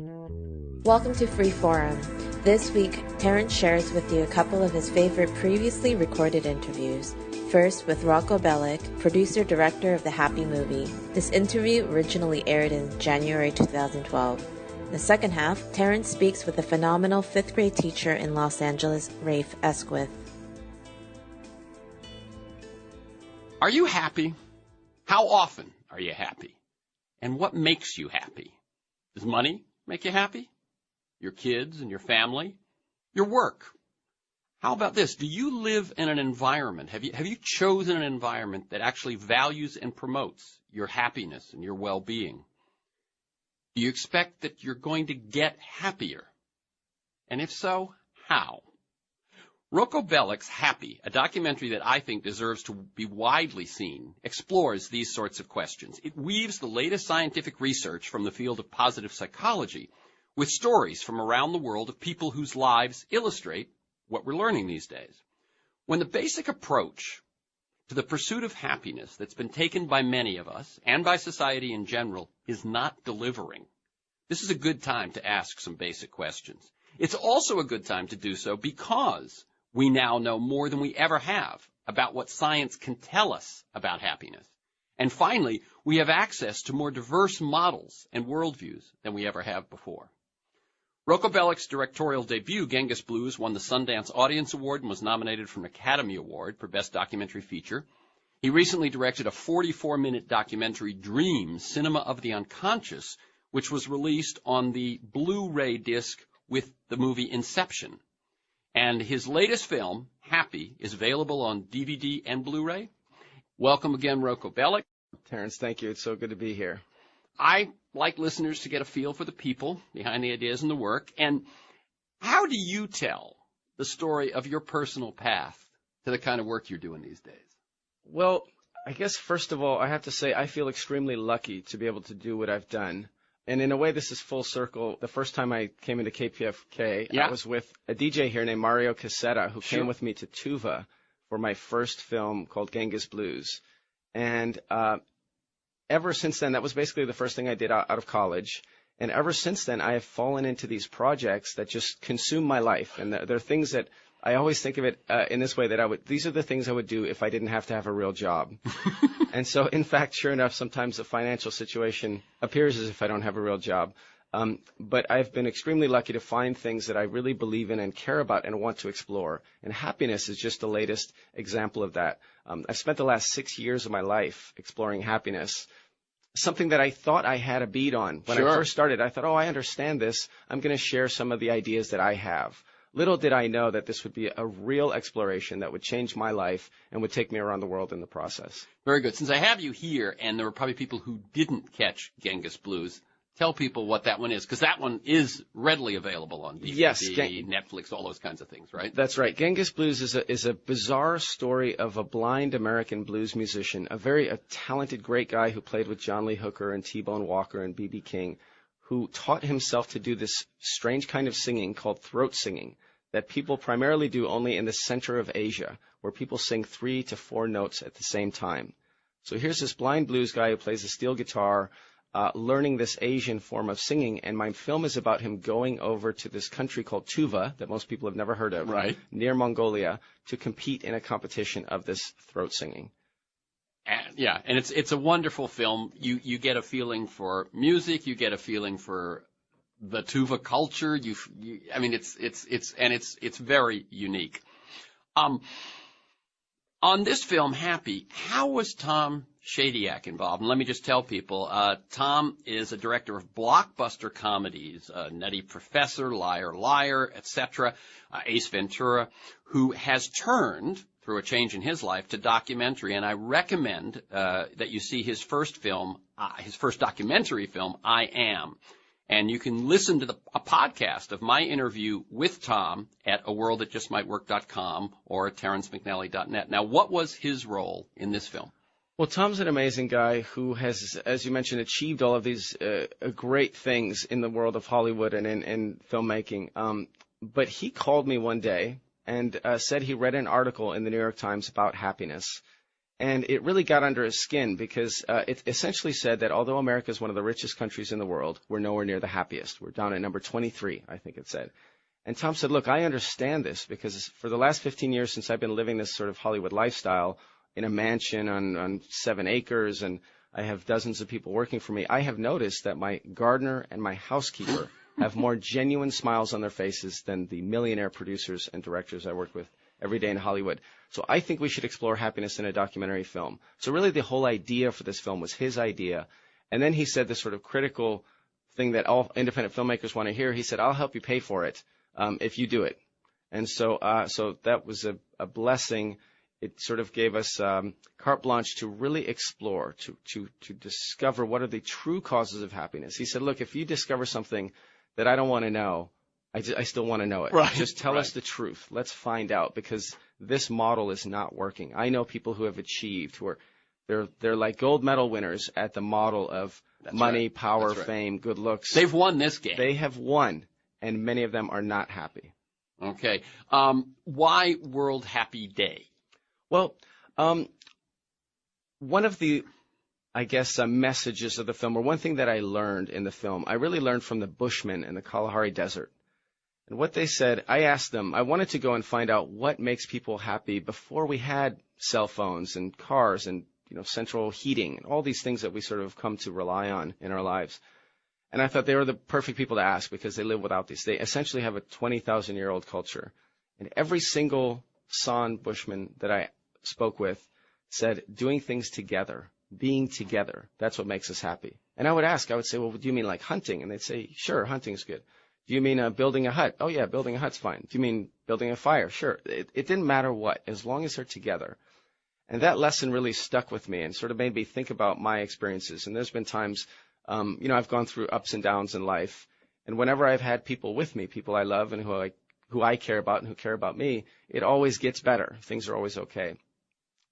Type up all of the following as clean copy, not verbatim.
Welcome to Free Forum. This week, Terrence shares with you a couple of his favorite previously recorded interviews. First, with ROKO BELIC, producer-director of the Happy movie. This interview originally aired in January 2012. In the second half, Terrence speaks with a phenomenal 5th grade teacher in Los Angeles, RAFE ESQUITH. Are you happy? How often are you happy? And what makes you happy? Does money make you happy? Your kids and your family? Your work? How about this? Do you live in an environment? Have you chosen an environment that actually values and promotes your happiness and your well-being? Do you expect that you're going to get happier? And if so, how? ROKO BELIC'S Happy, a documentary that I think deserves to be widely seen, explores these sorts of questions. It weaves the latest scientific research from the field of positive psychology with stories from around the world of people whose lives illustrate what we're learning these days. When the basic approach to the pursuit of happiness that's been taken by many of us and by society in general is not delivering, this is a good time to ask some basic questions. It's also a good time to do so because we now know more than we ever have about what science can tell us about happiness. And finally, we have access to more diverse models and worldviews than we ever have before. ROKO BELIC's directorial debut, Genghis Blues, won the Sundance Audience Award and was nominated for an Academy Award for Best Documentary Feature. He recently directed a 44-minute documentary, Dreams, Cinema of the Unconscious, which was released on the Blu-ray disc with the movie Inception. And his latest film, Happy, is available on DVD and Blu-ray. Welcome again, ROKO BELIC. Terrence, thank you. It's so good to be here. I like listeners to get a feel for the people behind the ideas and the work. And how do you tell the story of your personal path to the kind of work you're doing these days? Well, I guess, first of all, I have to say I feel extremely lucky to be able to do what I've done. And in a way, this is full circle. The first time I came into KPFK, I was with a DJ here named Mario Cassetta, who came with me to Tuva for my first film called Genghis Blues. And ever since then, that was basically the first thing I did out of college. And ever since then, I have fallen into these projects that just consume my life. And they're things that I always think of it in this way, that these are the things I would do if I didn't have to have a real job. And so, in fact, sure enough, sometimes the financial situation appears as if I don't have a real job. But I've been extremely lucky to find things that I really believe in and care about and want to explore. And happiness is just the latest example of that. I've spent the last 6 years of my life exploring happiness, something that I thought I had a bead on. When I first started, I thought, I understand this. I'm going to share some of the ideas that I have. Little did I know that this would be a real exploration that would change my life and would take me around the world in the process. Very good. Since I have you here, and there were probably people who didn't catch Genghis Blues, tell people what that one is, because that one is readily available on DVD, Netflix, all those kinds of things, right? That's right. Genghis Blues is a bizarre story of a blind American blues musician, a talented, great guy who played with John Lee Hooker and T-Bone Walker and B.B. King, who taught himself to do this strange kind of singing called throat singing that people primarily do only in the center of Asia, where people sing 3 to 4 notes at the same time. So here's this blind blues guy who plays a steel guitar, learning this Asian form of singing, and my film is about him going over to this country called Tuva, that most people have never heard of, near Mongolia, to compete in a competition of this throat singing. And it's a wonderful film. You get a feeling for music, you get a feeling for the Tuva culture. It's very unique. On this film, Happy, how was Tom Shadyac involved? And let me just tell people, Tom is a director of blockbuster comedies, Nutty Professor, Liar, Liar, etc., Ace Ventura, who has turned, through a change in his life, to documentary. And I recommend that you see his first documentary film, I Am. And you can listen to a podcast of my interview with Tom at aworldthatjustmightwork.com or at terrencemcnally.net. Now, what was his role in this film? Well, Tom's an amazing guy who has, as you mentioned, achieved all of these great things in the world of Hollywood and in filmmaking. But he called me one day and said he read an article in the New York Times about happiness. And it really got under his skin because it essentially said that although America is one of the richest countries in the world, we're nowhere near the happiest. We're down at number 23, I think it said. And Tom said, look, I understand this because for the last 15 years since I've been living this sort of Hollywood lifestyle in a mansion on 7 acres, and I have dozens of people working for me, I have noticed that my gardener and my housekeeper have more genuine smiles on their faces than the millionaire producers and directors I work with every day in Hollywood. So I think we should explore happiness in a documentary film. So really the whole idea for this film was his idea. And then he said this sort of critical thing that all independent filmmakers want to hear. He said, I'll help you pay for it if you do it. And so that was a blessing. It sort of gave us carte blanche to really explore, to discover what are the true causes of happiness. He said, look, if you discover something that I don't want to know, I still want to know it. Right. Just tell us the truth. Let's find out, because this model is not working. I know people who have achieved, they're like gold medal winners at the model of money, power, fame, good looks. They've won this game. They have won, and many of them are not happy. Okay. Why World Happy Day? Well, one of the, I guess, messages of the film, or one thing that I learned in the film, I really learned from the Bushmen in the Kalahari Desert. And what they said, I asked them, I wanted to go and find out what makes people happy before we had cell phones and cars and, central heating and all these things that we sort of come to rely on in our lives. And I thought they were the perfect people to ask because they live without these. They essentially have a 20,000-year-old culture. And every single San Bushman that I spoke with said doing things together, being together, that's what makes us happy. And I would say, well, do you mean like hunting? And they'd say, sure, hunting's good. Do you mean building a hut? Oh, yeah, building a hut's fine. Do you mean building a fire? Sure. It didn't matter what, as long as they're together. And that lesson really stuck with me and sort of made me think about my experiences. And there's been times, I've gone through ups and downs in life. And whenever I've had people with me, people I love and who I care about and who care about me, it always gets better. Things are always okay.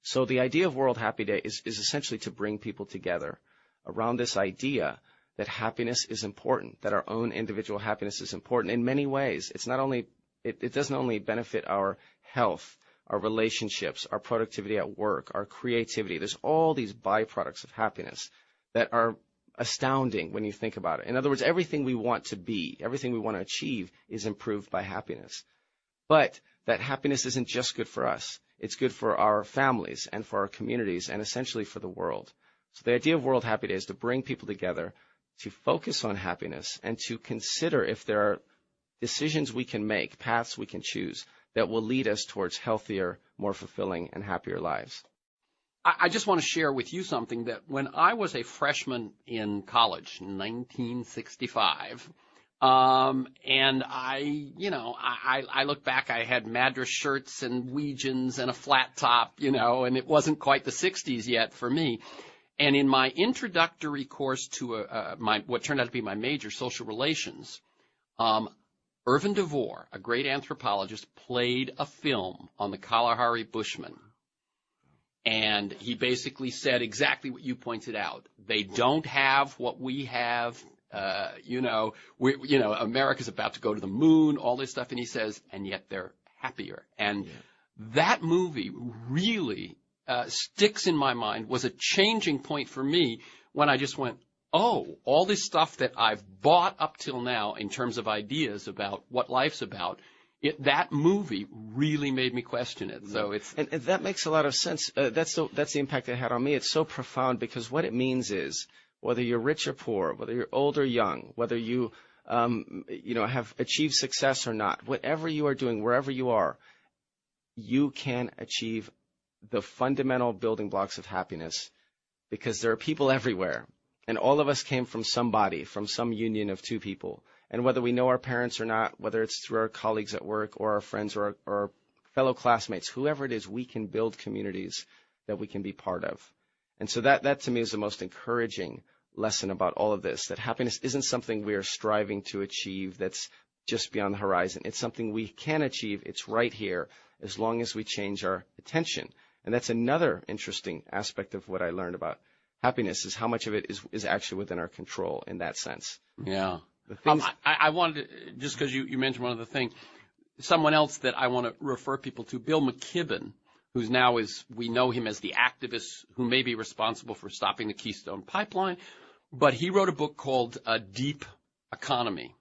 So the idea of World Happy Day is essentially to bring people together around this idea that happiness is important, that our own individual happiness is important in many ways. It's not only, it doesn't only benefit our health, our relationships, our productivity at work, our creativity. There's all these byproducts of happiness that are astounding when you think about it. In other words, everything we want to be, everything we want to achieve is improved by happiness. But that happiness isn't just good for us. It's good for our families and for our communities and essentially for the world. So the idea of World Happy Day is to bring people together to focus on happiness and to consider if there are decisions we can make, paths we can choose that will lead us towards healthier, more fulfilling, and happier lives. I just want to share with you something that when I was a freshman in college in 1965, and I look back, I had Madras shirts and Weegians and a flat top, and it wasn't quite the 60s yet for me. And in my introductory course to what turned out to be my major, social relations, Irvin DeVore, a great anthropologist, played a film on the Kalahari Bushmen. And he basically said exactly what you pointed out. They don't have what we have. America's about to go to the moon, all this stuff. And he says, and yet they're happier. And that movie really sticks in my mind, was a changing point for me when I just went, oh, all this stuff that I've bought up till now in terms of ideas about what life's about, that movie really made me question it. So and that makes a lot of sense. That's the impact it had on me. It's so profound because what it means is whether you're rich or poor, whether you're old or young, whether you have achieved success or not, whatever you are doing, wherever you are, you can achieve the fundamental building blocks of happiness because there are people everywhere. And all of us came from somebody, from some union of two people. And whether we know our parents or not, whether it's through our colleagues at work or our friends or our fellow classmates, whoever it is, we can build communities that we can be part of. And so that to me is the most encouraging lesson about all of this, that happiness isn't something we are striving to achieve that's just beyond the horizon. It's something we can achieve. It's right here as long as we change our attention. And that's another interesting aspect of what I learned about happiness, is how much of it is actually within our control in that sense. Yeah. I wanted to, just because you mentioned one other thing, someone else that I want to refer people to, Bill McKibben, who's we know him as the activist who may be responsible for stopping the Keystone Pipeline. But he wrote a book called Deep Economy.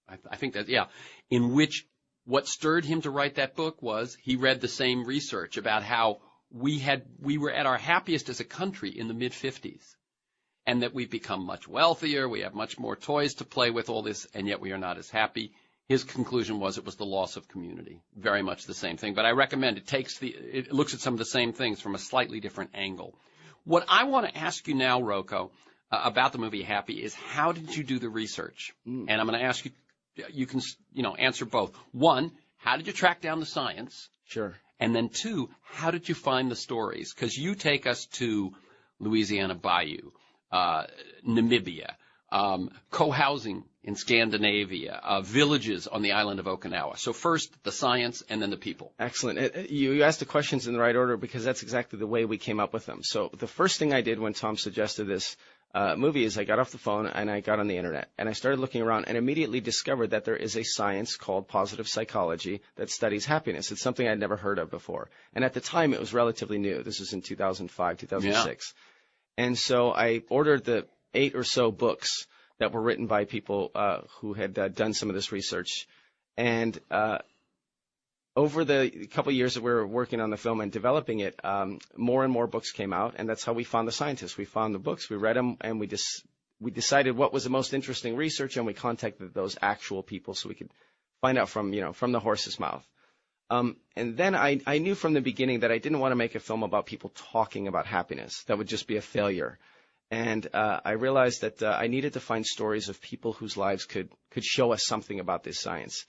I think that, yeah, in which what stirred him to write that book was he read the same research about how we were at our happiest as a country in the mid-50s, and that we've become much wealthier, we have much more toys to play with, all this, and yet we are not as happy. His conclusion was it was the loss of community, very much the same thing. But I recommend it looks at some of the same things from a slightly different angle. What I want to ask you now, ROKO, about the movie Happy is how did you do the research? And I'm going to ask you, you can, answer both. One, how did you track down the science? Sure. And then two, how did you find the stories? Because you take us to Louisiana Bayou, Namibia, co-housing in Scandinavia, villages on the island of Okinawa. So first, the science and then the people. Excellent. You asked the questions in the right order because that's exactly the way we came up with them. So the first thing I did when Tom suggested this movie is I got off the phone and I got on the internet and I started looking around and immediately discovered that there is a science called positive psychology that studies happiness. It's something I'd never heard of before. And at the time, it was relatively new. This was in 2005, 2006. Yeah. And so I ordered the 8 or so books that were written by people who had done some of this research. And over the couple of years that we were working on the film and developing it, more and more books came out, and that's how we found the scientists. We found the books, we read them, and we decided what was the most interesting research, and we contacted those actual people so we could find out from the horse's mouth. And then I knew from the beginning that I didn't want to make a film about people talking about happiness. That would just be a failure. And I realized that I needed to find stories of people whose lives could show us something about this science.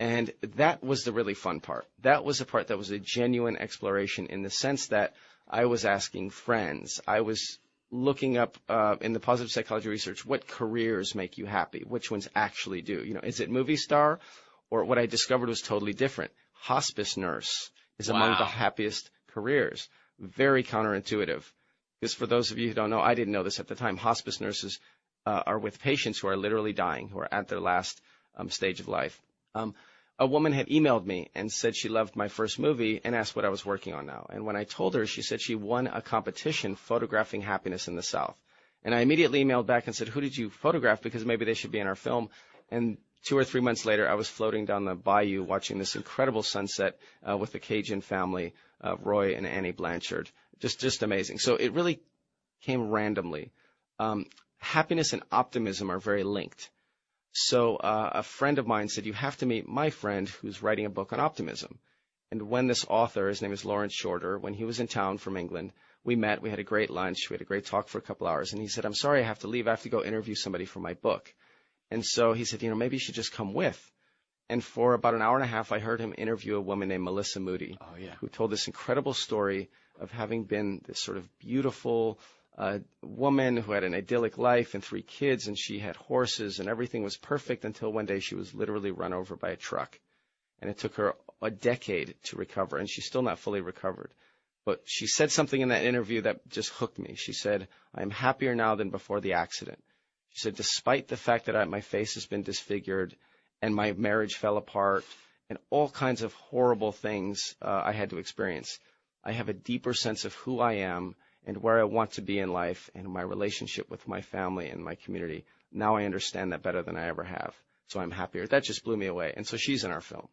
And that was the really fun part. That was the part that was a genuine exploration in the sense that I was asking friends. I was looking up in the positive psychology research, what careers make you happy? Which ones actually do? Is it movie star? Or what I discovered was totally different. Hospice nurse is among the happiest careers. Very counterintuitive. Because for those of you who don't know, I didn't know this at the time, hospice nurses are with patients who are literally dying, who are at their last stage of life. A woman had emailed me and said she loved my first movie and asked what I was working on now. And when I told her, she said she won a competition photographing happiness in the South. And I immediately emailed back and said, who did you photograph? Because maybe they should be in our film. And 2 or 3 months later, I was floating down the bayou watching this incredible sunset with the Cajun family, Roy and Annie Blanchard. Just amazing. So it really came randomly. Happiness and optimism are very linked. So a friend of mine said, you have to meet my friend who's writing a book on optimism. And when this author, his name is Lawrence Shorter, when he was in town from England, we met, we had a great lunch, we had a great talk for a couple hours. And he said, I'm sorry, I have to leave. I have to go interview somebody for my book. And so he said, maybe you should just come with. And for about an hour and a half, I heard him interview a woman named Melissa Moody, who told this incredible story of having been this sort of beautiful woman who had an idyllic life and 3 kids, and she had horses, and everything was perfect until one day she was literally run over by a truck. And it took her a decade to recover, and she's still not fully recovered. But she said something in that interview that just hooked me. She said, I'm happier now than before the accident. She said, despite the fact that my face has been disfigured and my marriage fell apart and all kinds of horrible things I had to experience, I have a deeper sense of who I am and where I want to be in life and my relationship with my family and my community. Now I understand that better than I ever have. So I'm happier. That just blew me away. And so she's in our film.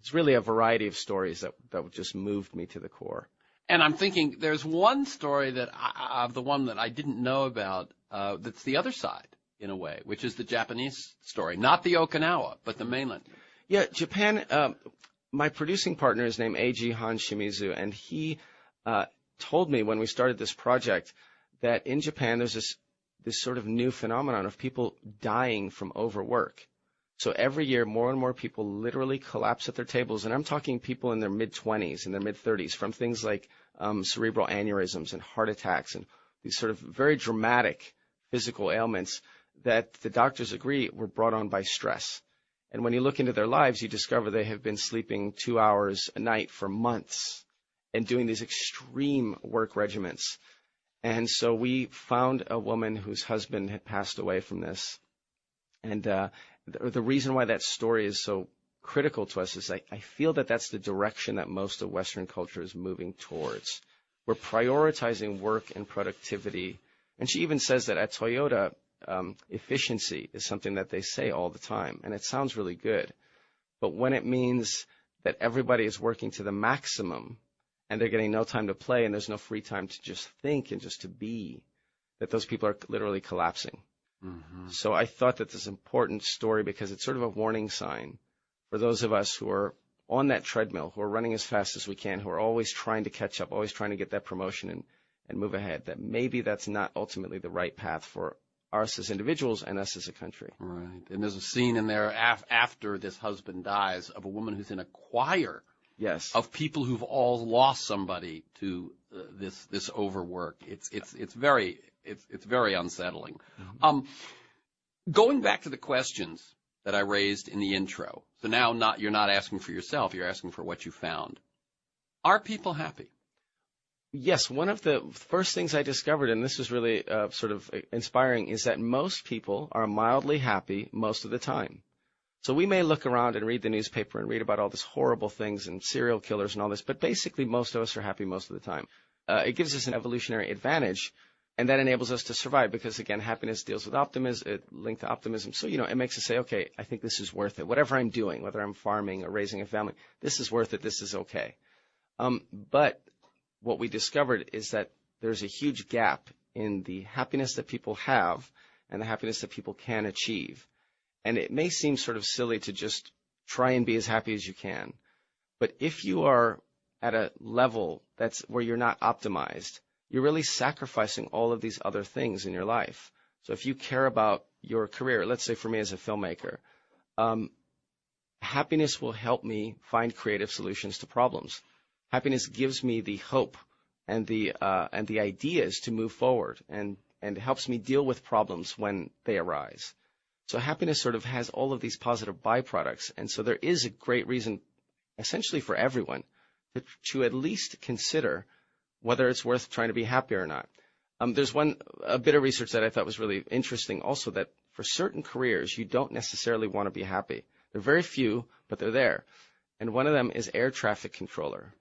It's really a variety of stories that just moved me to the core. And I'm thinking there's one story of the one that I didn't know about that's the other side, in a way, which is the Japanese story. Not the Okinawa, but the mainland. Yeah, Japan, my producing partner is named Eiji Han Shimizu, and he told me when we started this project that in Japan there's this sort of new phenomenon of people dying from overwork. So every year, more and more people literally collapse at their tables, and I'm talking people in their mid-20s, in their mid-30s, from things like cerebral aneurysms and heart attacks and these sort of very dramatic physical ailments that the doctors agree were brought on by stress. And when you look into their lives, you discover they have been sleeping 2 hours a night for months and doing these extreme work regimens. And so we found a woman whose husband had passed away from this. And the reason why that story is so critical to us is I feel that that's the direction that most of Western culture is moving towards. We're prioritizing work and productivity. And she even says that at Toyota, efficiency is something that they say all the time. And it sounds really good. But when it means that everybody is working to the maximum and they're getting no time to play and there's no free time to just think and just to be, that those people are literally collapsing. Mm-hmm. So I thought that this is an important story because it's sort of a warning sign for those of us who are on that treadmill, who are running as fast as we can, who are always trying to catch up, always trying to get that promotion and move ahead, that maybe that's not ultimately the right path for us as individuals and us as a country. Right. And there's a scene in there after this husband dies of a woman who's in a choir. Yes. Of people who've all lost somebody to this overwork. It's very unsettling. Mm-hmm. Going back to the questions that I raised in the intro. So now you're not asking for yourself, you're asking for what you found. Are people happy? Yes, one of the first things I discovered, and this was really sort of inspiring, is that most people are mildly happy most of the time. So we may look around and read the newspaper and read about all these horrible things and serial killers and all this, but basically most of us are happy most of the time. It gives us an evolutionary advantage, and that enables us to survive because, again, happiness deals with optimism, it linked to optimism. So, it makes us say, okay, I think this is worth it. Whatever I'm doing, whether I'm farming or raising a family, this is worth it. This is okay. But what we discovered is that there's a huge gap in the happiness that people have and the happiness that people can achieve. And it may seem sort of silly to just try and be as happy as you can. But if you are at a level that's where you're not optimized, you're really sacrificing all of these other things in your life. So if you care about your career, let's say for me as a filmmaker, happiness will help me find creative solutions to problems. Happiness gives me the hope and the ideas to move forward and helps me deal with problems when they arise. So happiness sort of has all of these positive byproducts. And so there is a great reason, essentially for everyone, to at least consider whether it's worth trying to be happy or not. There's a bit of research that I thought was really interesting also, that for certain careers, you don't necessarily want to be happy. There are very few, but they're there. And one of them is air traffic controller.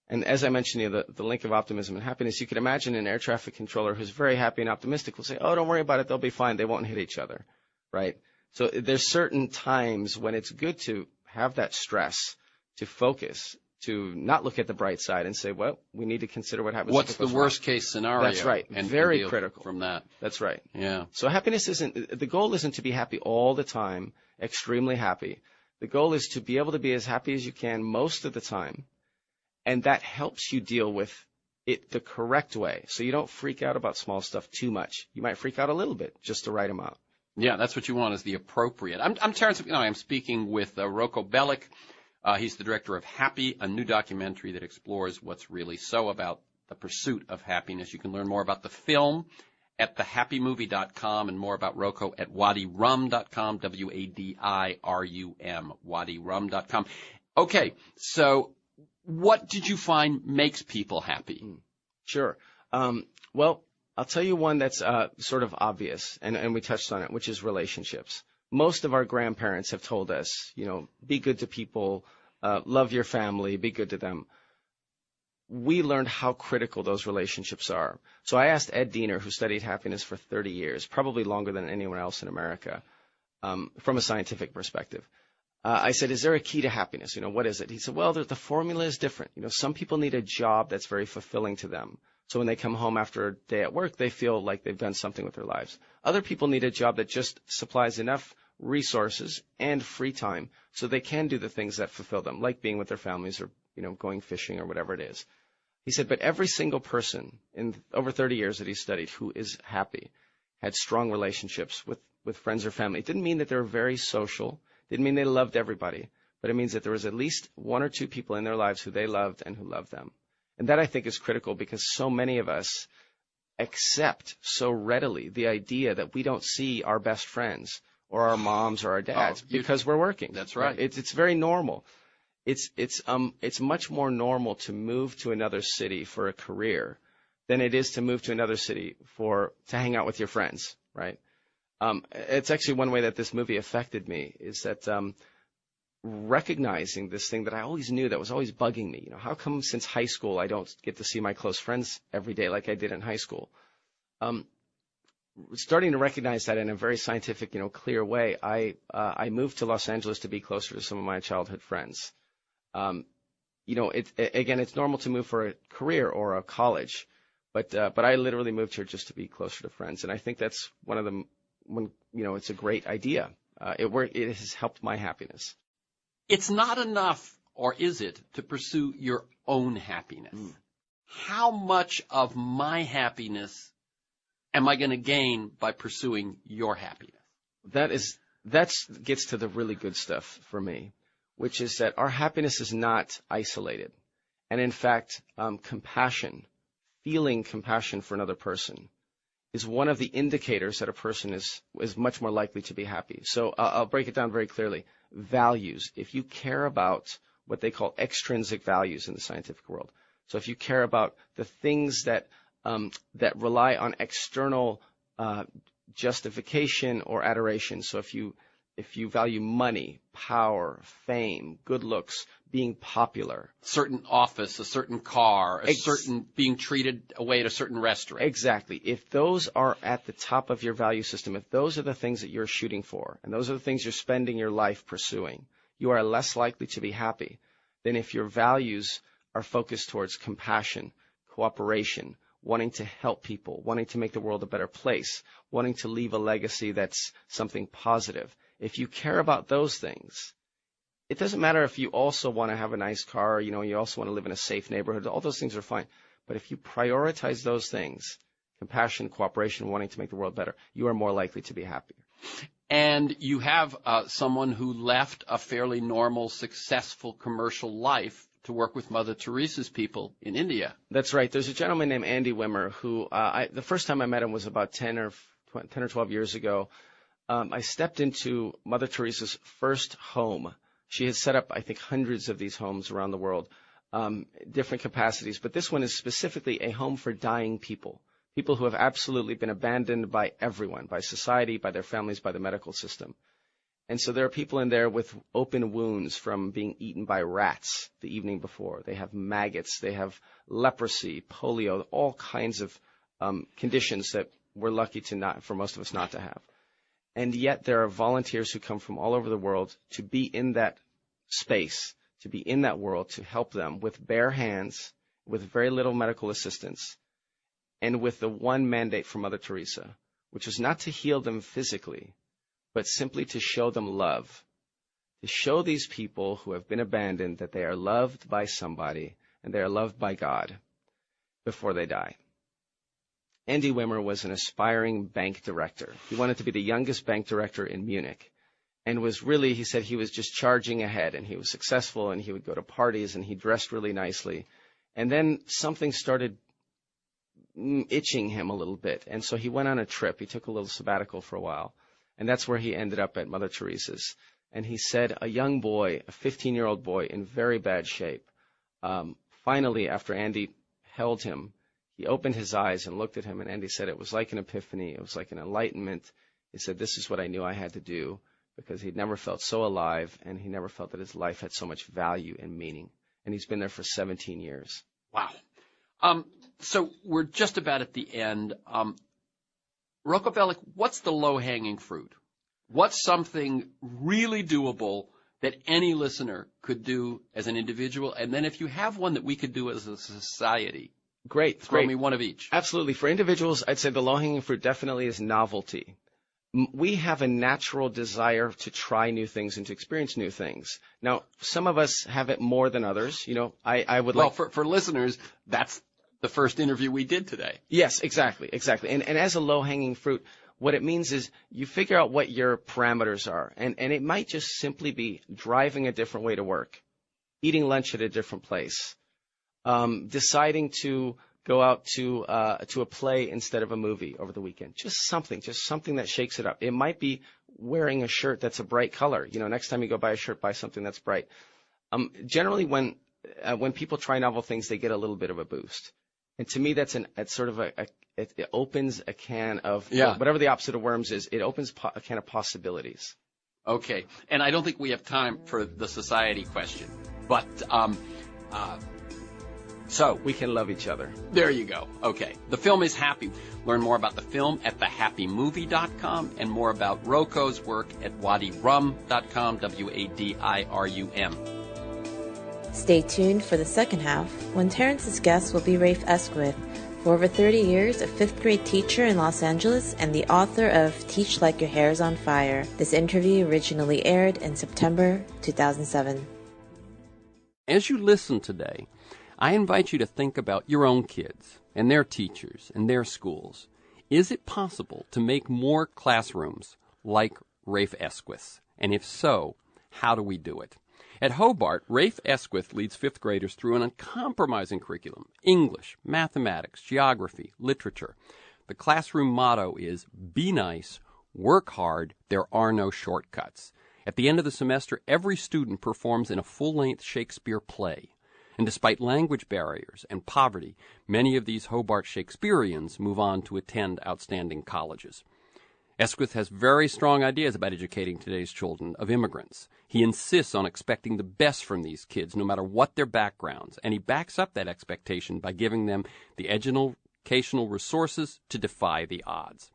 And as I mentioned, the link of optimism and happiness, you could imagine an air traffic controller who's very happy and optimistic will say, oh, don't worry about it. They'll be fine. They won't hit each other. Right? So there's certain times when it's good to have that stress, to focus, to not look at the bright side and say, well, we need to consider what happens. What's the worst case scenario? That's right. And very critical from that. That's right. Yeah. So the goal isn't to be happy all the time, extremely happy. The goal is to be able to be as happy as you can most of the time. And that helps you deal with it the correct way. So you don't freak out about small stuff too much. You might freak out a little bit, just the right amount. Yeah, that's what you want, is the appropriate. I'm Terrence. I'm speaking with ROKO Belic. He's the director of Happy, a new documentary that explores what's really so about the pursuit of happiness. You can learn more about the film at thehappymovie.com and more about ROKO at wadirum.com, WADIRUM, wadirum.com. Okay, so what did you find makes people happy? Sure. Well, I'll tell you one that's sort of obvious, and we touched on it, which is relationships. Most of our grandparents have told us, be good to people, love your family, be good to them. We learned how critical those relationships are. So I asked Ed Diener, who studied happiness for 30 years, probably longer than anyone else in America, from a scientific perspective. I said, is there a key to happiness? What is it? He said, well, the formula is different. Some people need a job that's very fulfilling to them. So when they come home after a day at work, they feel like they've done something with their lives. Other people need a job that just supplies enough resources and free time so they can do the things that fulfill them, like being with their families or, going fishing or whatever it is. He said, but every single person in over 30 years that he studied who is happy had strong relationships with friends or family. It didn't mean that they were very social. Didn't mean they loved everybody, but it means that there was at least one or two people in their lives who they loved and who loved them. And that, I think, is critical because so many of us accept so readily the idea that we don't see our best friends or our moms or our dads because we're working. That's right. It's very normal. It's much more normal to move to another city for a career than it is to move to another city to hang out with your friends, right? It's actually one way that this movie affected me is that recognizing this thing that I always knew that was always bugging me. How come since high school I don't get to see my close friends every day like I did in high school? Starting to recognize that in a very scientific, clear way, I moved to Los Angeles to be closer to some of my childhood friends. It's normal to move for a career or a college, but I literally moved here just to be closer to friends, and I think that's one of them. It's a great idea. It has helped my happiness. It's not enough, or is it, to pursue your own happiness? How much of my happiness am I going to gain by pursuing your happiness? That gets to the really good stuff for me, which is that our happiness is not isolated. And in fact, feeling compassion for another person is one of the indicators that a person is much more likely to be happy. So I'll break it down very clearly. Values. If you care about what they call extrinsic values in the scientific world, so if you care about the things that rely on external justification or adoration, so if you value money, power, fame, good looks, being popular, certain office, a certain car, certain being treated away at a certain restaurant. Exactly. If those are at the top of your value system, if those are the things that you're shooting for, and those are the things you're spending your life pursuing, you are less likely to be happy than if your values are focused towards compassion, cooperation, wanting to help people, wanting to make the world a better place, wanting to leave a legacy that's something positive. If you care about those things, it doesn't matter if you also want to have a nice car, you also want to live in a safe neighborhood. All those things are fine. But if you prioritize those things, compassion, cooperation, wanting to make the world better, you are more likely to be happier. And you have someone who left a fairly normal, successful commercial life to work with Mother Teresa's people in India. That's right. There's a gentleman named Andy Wimmer who the first time I met him was about 10 or 12 years ago. I stepped into Mother Teresa's first home. She has set up, I think, hundreds of these homes around the world, different capacities. But this one is specifically a home for dying people, people who have absolutely been abandoned by everyone, by society, by their families, by the medical system. And so there are people in there with open wounds from being eaten by rats the evening before. They have maggots. They have leprosy, polio, all kinds of conditions that we're lucky for most of us not to have. And yet there are volunteers who come from all over the world to be in that space, to be in that world, to help them with bare hands, with very little medical assistance, and with the one mandate from Mother Teresa, which is not to heal them physically, but simply to show them love, to show these people who have been abandoned that they are loved by somebody and they are loved by God before they die. Andy Wimmer was an aspiring bank director. He wanted to be the youngest bank director in Munich and he said he was just charging ahead, and he was successful, and he would go to parties, and he dressed really nicely. And then something started itching him a little bit, and so he went on a trip. He took a little sabbatical for a while, and that's where he ended up at Mother Teresa's. And he said a young boy, a 15-year-old boy in very bad shape, finally, after Andy held him, he opened his eyes and looked at him, and Andy said it was like an epiphany. It was like an enlightenment. He said, this is what I knew I had to do, because he'd never felt so alive, and he never felt that his life had so much value and meaning. And he's been there for 17 years. Wow. So we're just about at the end. ROKO Belic, what's the low-hanging fruit? What's something really doable that any listener could do as an individual? And then if you have one that we could do as a society, throw me one of each. Absolutely. For individuals, I'd say the low-hanging fruit definitely is novelty. We have a natural desire to try new things and to experience new things. Now, some of us have it more than others. I would like... Well, for listeners, that's the first interview we did today. Yes, exactly. And as a low-hanging fruit, what it means is you figure out what your parameters are. And it might just simply be driving a different way to work, eating lunch at a different place, deciding to go out to a play instead of a movie over the weekend. Just something that shakes it up. It might be wearing a shirt that's a bright color. Next time you go buy a shirt, buy something that's bright. Generally, when people try novel things, they get a little bit of a boost. And to me, it's sort of it opens a can of whatever the opposite of worms is. It opens a can of possibilities. Okay. And I don't think we have time for the society question. But, so we can love each other. There you go. Okay. The film is Happy. Learn more about the film at thehappymovie.com and more about ROKO's work at wadirum.com, WADIRUM. Stay tuned for the second half, when Terrence's guest will be RAFE ESQUITH, for over 30 years a 5th grade teacher in Los Angeles and the author of Teach Like Your Hair's on Fire. This interview originally aired in September 2007. As you listen today, I invite you to think about your own kids and their teachers and their schools. Is it possible to make more classrooms like RAFE ESQUITH? And if so, how do we do it? At Hobart, RAFE ESQUITH leads 5th graders through an uncompromising curriculum: English, mathematics, geography, literature. The classroom motto is, be nice, work hard, there are no shortcuts. At the end of the semester, every student performs in a full-length Shakespeare play. And despite language barriers and poverty, many of these Hobart Shakespeareans move on to attend outstanding colleges. ESQUITH has very strong ideas about educating today's children of immigrants. He insists on expecting the best from these kids, no matter what their backgrounds, and he backs up that expectation by giving them the educational resources to defy the odds.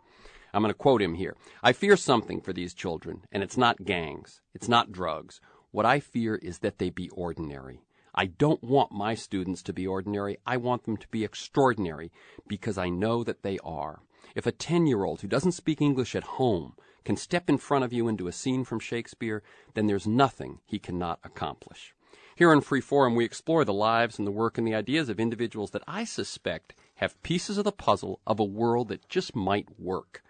I'm going to quote him here. I fear something for these children, and it's not gangs. It's not drugs. What I fear is that they be ordinary. I don't want my students to be ordinary. I want them to be extraordinary because I know that they are. If a 10-year-old who doesn't speak English at home can step in front of you into a scene from Shakespeare, then there's nothing he cannot accomplish. Here on Freeform, we explore the lives and the work and the ideas of individuals that I suspect have pieces of the puzzle of a world that just might work.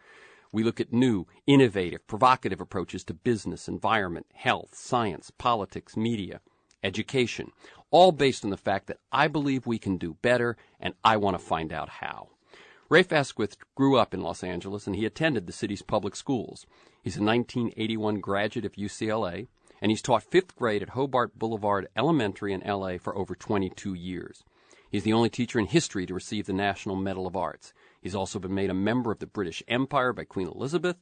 We look at new, innovative, provocative approaches to business, environment, health, science, politics, media, education, all based on the fact that I believe we can do better, and I want to find out how. RAFE ESQUITH grew up in Los Angeles, and he attended the city's public schools. He's a 1981 graduate of UCLA, and he's taught 5th grade at Hobart Boulevard Elementary in L.A. for over 22 years. He's the only teacher in history to receive the National Medal of Arts. He's also been made a member of the British Empire by Queen Elizabeth,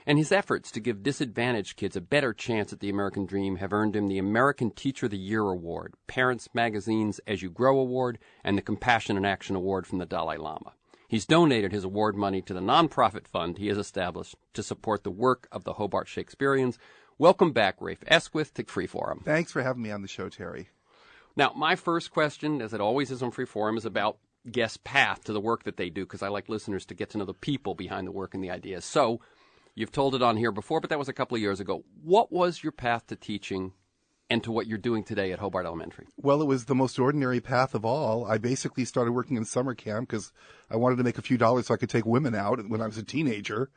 and his efforts to give disadvantaged kids a better chance at the American dream have earned him the American Teacher of the Year Award, Parents Magazine's As You Grow Award, and the Compassion in Action Award from the Dalai Lama. He's donated his award money to the nonprofit fund he has established to support the work of the Hobart Shakespeareans. Welcome back, RAFE ESQUITH, to Freeform. Thanks for having me on the show, Terry. Now, my first question, as it always is on Freeform, is about guests' path to the work that they do, because I like listeners to get to know the people behind the work and the ideas. So, you've told it on here before, but that was a couple of years ago. What was your path to teaching and to what you're doing today at Hobart Elementary? Well, it was the most ordinary path of all. I basically started working in summer camp because I wanted to make a few dollars so I could take women out when I was a teenager.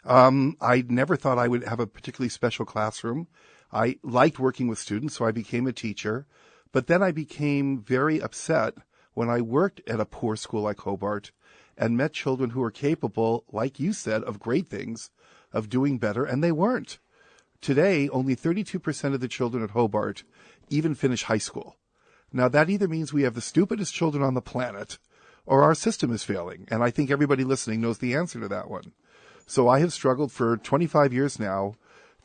I never thought I would have a particularly special classroom. I liked working with students, so I became a teacher. But then I became very upset when I worked at a poor school like Hobart and met children who were capable, like you said, of great things, of doing better, and they weren't. Today, only 32% of the children at Hobart even finish high school. Now, that either means we have the stupidest children on the planet or our system is failing, and I think everybody listening knows the answer to that one. So I have struggled for 25 years now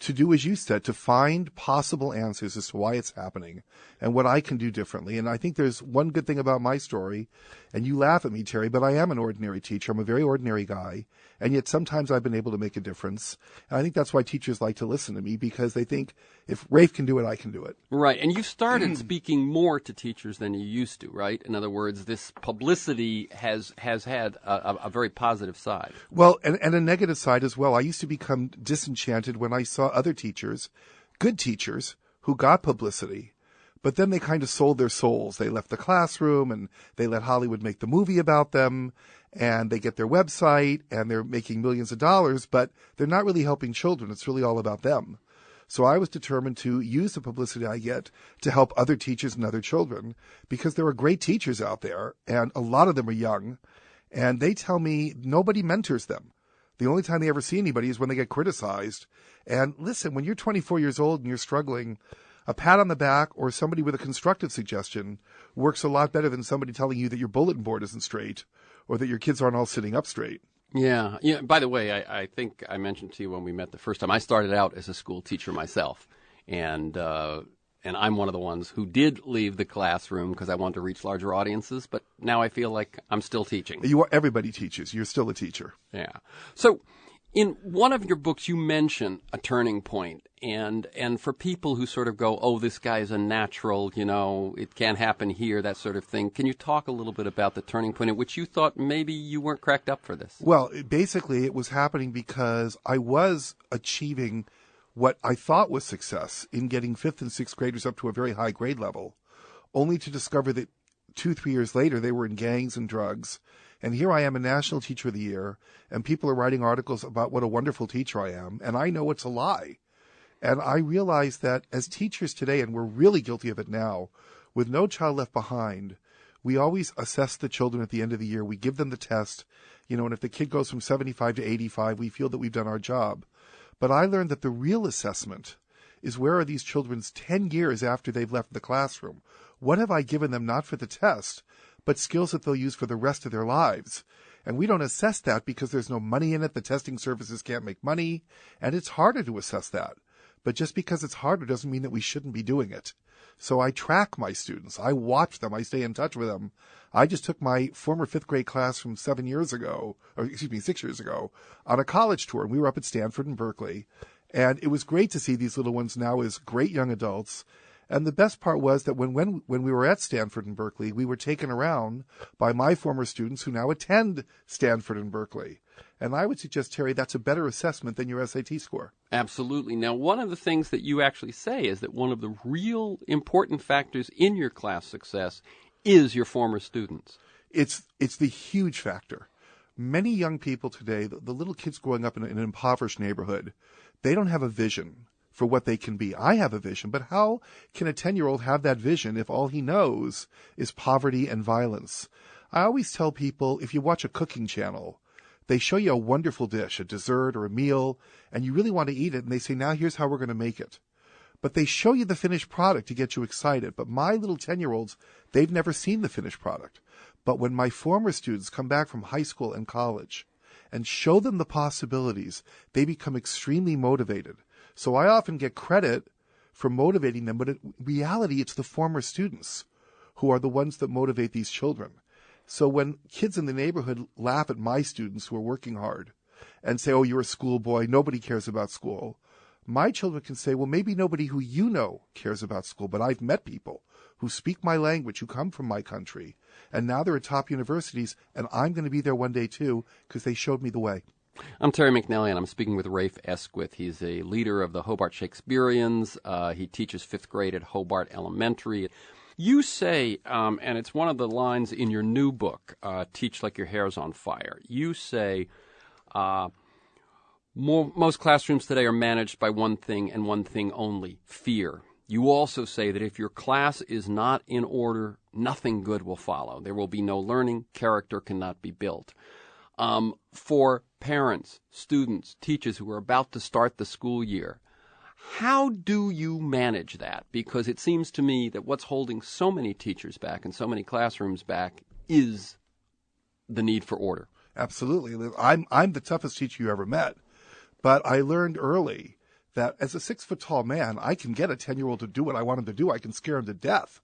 to do as you said, to find possible answers as to why it's happening and what I can do differently. And I think there's one good thing about my story, and you laugh at me, Terry, but I am an ordinary teacher. I'm a very ordinary guy, and yet sometimes I've been able to make a difference. And I think that's why teachers like to listen to me, because they think if Rafe can do it, I can do it. Right, and you started speaking more to teachers than you used to, right? In other words, this publicity has had a very positive side. Well, and a negative side as well. I used to become disenchanted when I saw other teachers, good teachers, who got publicity, but then they kind of sold their souls. They left the classroom and they let Hollywood make the movie about them, and they get their website and they're making millions of dollars, but they're not really helping children. It's really all about them. So I was determined to use the publicity I get to help other teachers and other children, because there are great teachers out there, and a lot of them are young, and they tell me nobody mentors them. The only time they ever see anybody is when they get criticized. And listen, when you're 24 years old and you're struggling, a pat on the back or somebody with a constructive suggestion works a lot better than somebody telling you that your bulletin board isn't straight or that your kids aren't all sitting up straight. Yeah. Yeah. By the way, I think I mentioned to you when we met the first time, I started out as a school teacher myself. And I'm one of the ones who did leave the classroom because I wanted to reach larger audiences. But now I feel like I'm still teaching. Everybody teaches. You're still a teacher. Yeah. So in one of your books, you mention a turning point. And for people who sort of go, oh, this guy is a natural, it can't happen here, that sort of thing. Can you talk a little bit about the turning point at which you thought maybe you weren't cracked up for this? Well, basically, it was happening because I was achieving what I thought was success in getting 5th and 6th graders up to a very high grade level, only to discover that 2-3 years later they were in gangs and drugs. And here I am, a National Teacher of the Year, and people are writing articles about what a wonderful teacher I am, and I know it's a lie. And I realize that as teachers today, and we're really guilty of it now, with No Child Left Behind, we always assess the children at the end of the year. We give them the test, and if the kid goes from 75 to 85, we feel that we've done our job. But I learned that the real assessment is, where are these children 10 years after they've left the classroom? What have I given them, not for the test, but skills that they'll use for the rest of their lives? And we don't assess that because there's no money in it. The testing services can't make money, and it's harder to assess that. But just because it's harder doesn't mean that we shouldn't be doing it. So I track my students. I watch them. I stay in touch with them. I just took my former 5th grade class from 6 years ago, on a college tour. And we were up at Stanford and Berkeley. And it was great to see these little ones now as great young adults. And the best part was that when we were at Stanford and Berkeley, we were taken around by my former students who now attend Stanford and Berkeley. And I would suggest, Terry, that's a better assessment than your SAT score. Absolutely. Now, one of the things that you actually say is that one of the real important factors in your class success is your former students. It's the huge factor. Many young people today, the little kids growing up in an impoverished neighborhood, they don't have a vision for what they can be. I have a vision, but how can a 10-year-old have that vision if all he knows is poverty and violence? I always tell people, if you watch a cooking channel, they show you a wonderful dish, a dessert or a meal, and you really want to eat it, and they say, now here's how we're going to make it. But they show you the finished product to get you excited. But my little 10-year-olds, they've never seen the finished product. But when my former students come back from high school and college and show them the possibilities, they become extremely motivated. So I often get credit for motivating them, but in reality, it's the former students who are the ones that motivate these children. So when kids in the neighborhood laugh at my students who are working hard and say, oh, you're a schoolboy, nobody cares about school, my children can say, well, maybe nobody who you know cares about school, but I've met people who speak my language, who come from my country, and now they're at top universities, and I'm going to be there one day too because they showed me the way. I'm Terry McNally, and I'm speaking with RAFE ESQUITH. He's a leader of the Hobart Shakespeareans. He teaches 5th grade at Hobart Elementary. You say, and it's one of the lines in your new book, Teach Like Your Hair's on Fire. You say, most classrooms today are managed by one thing and one thing only, fear. You also say that if your class is not in order, nothing good will follow. There will be no learning. Character cannot be built. For parents, students, teachers who are about to start the school year, how do you manage that? Because it seems to me that what's holding so many teachers back and so many classrooms back is the need for order. Absolutely. I'm the toughest teacher you ever met. But I learned early that as a 6-foot-tall man, I can get a 10-year-old to do what I want him to do. I can scare him to death.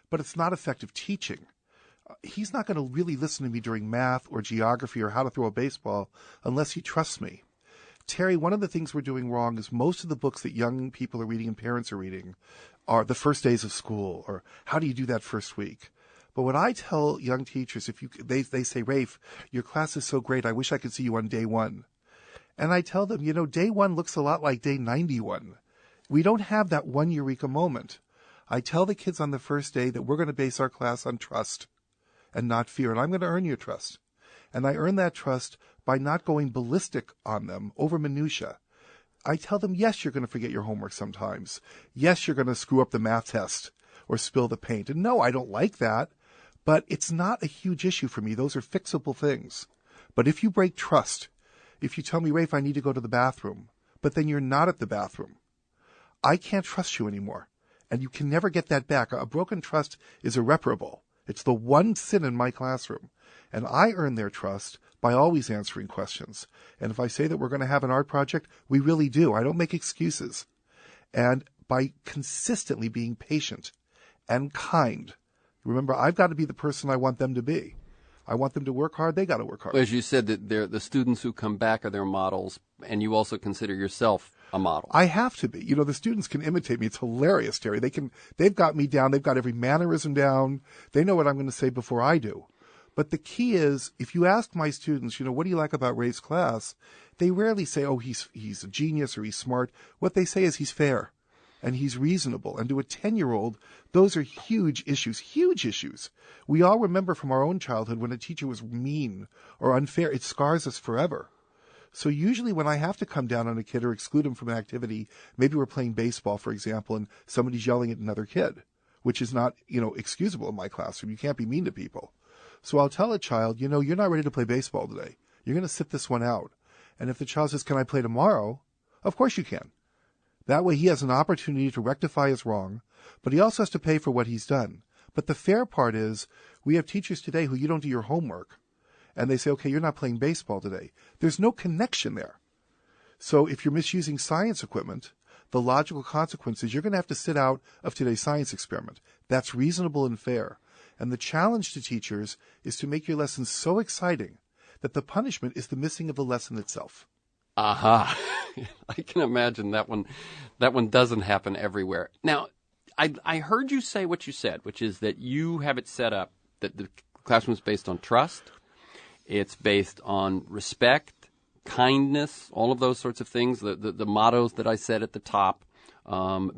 But it's not effective teaching. He's not going to really listen to me during math or geography or how to throw a baseball unless he trusts me. Terry, one of the things we're doing wrong is most of the books that young people are reading and parents are reading are the first days of school, or how do you do that first week? But what I tell young teachers, they say, Rafe, your class is so great, I wish I could see you on day one. And I tell them, day one looks a lot like day 91. We don't have that one eureka moment. I tell the kids on the first day that we're going to base our class on trust and not fear, and I'm going to earn your trust. And I earn that trust by not going ballistic on them over minutia. I tell them, yes, you're going to forget your homework sometimes. Yes, you're going to screw up the math test or spill the paint. And no, I don't like that, but it's not a huge issue for me. Those are fixable things. But if you break trust, if you tell me, Rafe, I need to go to the bathroom, but then you're not at the bathroom, I can't trust you anymore. And you can never get that back. A broken trust is irreparable. It's the one sin in my classroom. And I earn their trust by always answering questions. And if I say that we're going to have an art project, we really do. I don't make excuses. And by consistently being patient and kind, remember, I've got to be the person I want them to be. I want them to work hard. They got to work hard. As you said, that the students who come back are their models, and you also consider yourself a model. I have to be. The students can imitate me. It's hilarious, Terry. They've got me down. They've got every mannerism down. They know what I'm going to say before I do. But the key is, if you ask my students, what do you like about Rafe's class? They rarely say, oh, he's a genius or he's smart. What they say is he's fair and he's reasonable. And to a 10-year-old, those are huge issues. We all remember from our own childhood when a teacher was mean or unfair. It scars us forever. So usually when I have to come down on a kid or exclude him from an activity, maybe we're playing baseball, for example, and somebody's yelling at another kid, which is not, excusable in my classroom. You can't be mean to people. So I'll tell a child, you're not ready to play baseball today. You're going to sit this one out. And if the child says, can I play tomorrow? Of course you can. That way he has an opportunity to rectify his wrong, but he also has to pay for what he's done. But the fair part is, we have teachers today who you don't do your homework. And they say, okay, you're not playing baseball today. There's no connection there. So if you're misusing science equipment, the logical consequence is you're going to have to sit out of today's science experiment. That's reasonable and fair. And the challenge to teachers is to make your lessons so exciting that the punishment is the missing of the lesson itself. Aha. I can imagine that one. That one doesn't happen everywhere. Now, I heard you say what you said, which is that you have it set up that the classroom is based on trust. It's based on respect, kindness, all of those sorts of things, the mottos that I said at the top,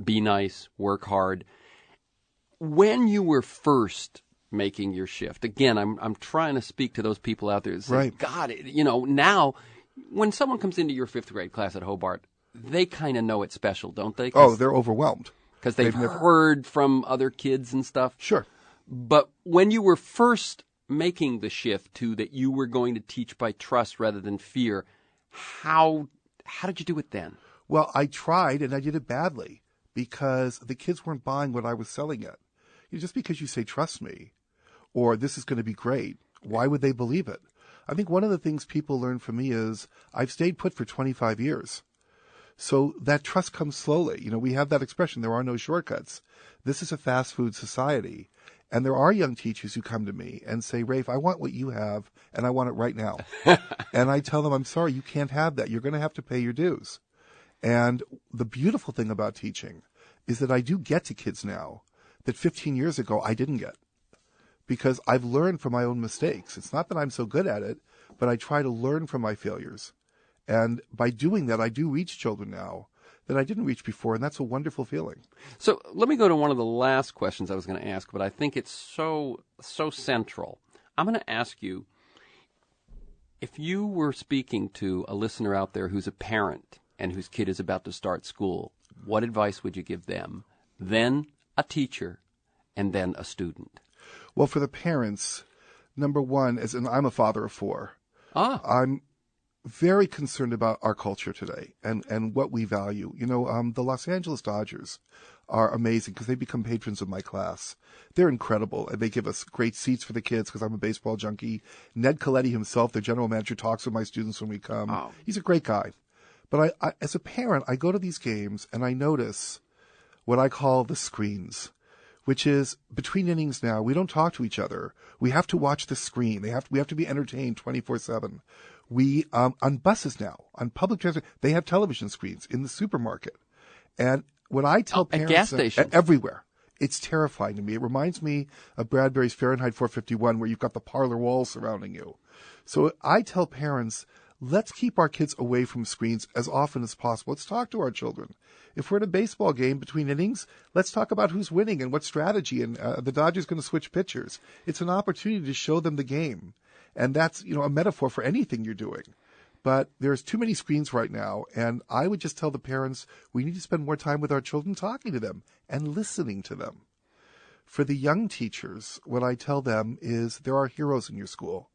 be nice, work hard. When you were first making your shift, again, I'm trying to speak to those people out there that say, right. God, now, when someone comes into your fifth grade class at Hobart, they kind of know it's special, don't they? Oh, they're overwhelmed. Because they've heard from other kids and stuff. Sure. But when you were first making the shift to that you were going to teach by trust rather than fear, how did you do it then? Well, I tried, and I did it badly because the kids weren't buying what I was selling it. Just because you say, trust me, or this is going to be great, why would they believe it? I think one of the things people learn from me is I've stayed put for 25 years. So that trust comes slowly. We have that expression, there are no shortcuts. This is a fast food society. And there are young teachers who come to me and say, Rafe, I want what you have, and I want it right now. And I tell them, I'm sorry, you can't have that. You're going to have to pay your dues. And the beautiful thing about teaching is that I do get to kids now that 15 years ago I didn't get. Because I've learned from my own mistakes. It's not that I'm so good at it, but I try to learn from my failures. And by doing that, I do reach children now that I didn't reach before, and that's a wonderful feeling. So let me go to one of the last questions I was going to ask, but I think it's so central. I'm going to ask you, if you were speaking to a listener out there who's a parent and whose kid is about to start school, what advice would you give them? Then a teacher, and then a student. Well, for the parents, number one, I'm a father of 4. I'm very concerned about our culture today and what we value. The Los Angeles Dodgers are amazing because they become patrons of my class. They're incredible, and they give us great seats for the kids because I'm a baseball junkie. Ned Colletti himself, their general manager, talks with my students when we come. Oh. He's a great guy. But I, as a parent, I go to these games and I notice what I call the screens, which is between innings now, we don't talk to each other. We have to watch the screen. We have to be entertained 24/7. We, on buses now, on public transit, they have television screens in the supermarket. And when I tell parents, at gas stations, everywhere, it's terrifying to me. It reminds me of Bradbury's Fahrenheit 451, where you've got the parlor walls surrounding you. So I tell parents, let's keep our kids away from screens as often as possible. Let's talk to our children. If we're at a baseball game between innings, let's talk about who's winning and what strategy, and the Dodgers going to switch pitchers. It's an opportunity to show them the game. And that's, a metaphor for anything you're doing. But there's too many screens right now, and I would just tell the parents we need to spend more time with our children talking to them and listening to them. For the young teachers, what I tell them is there are heroes in your school.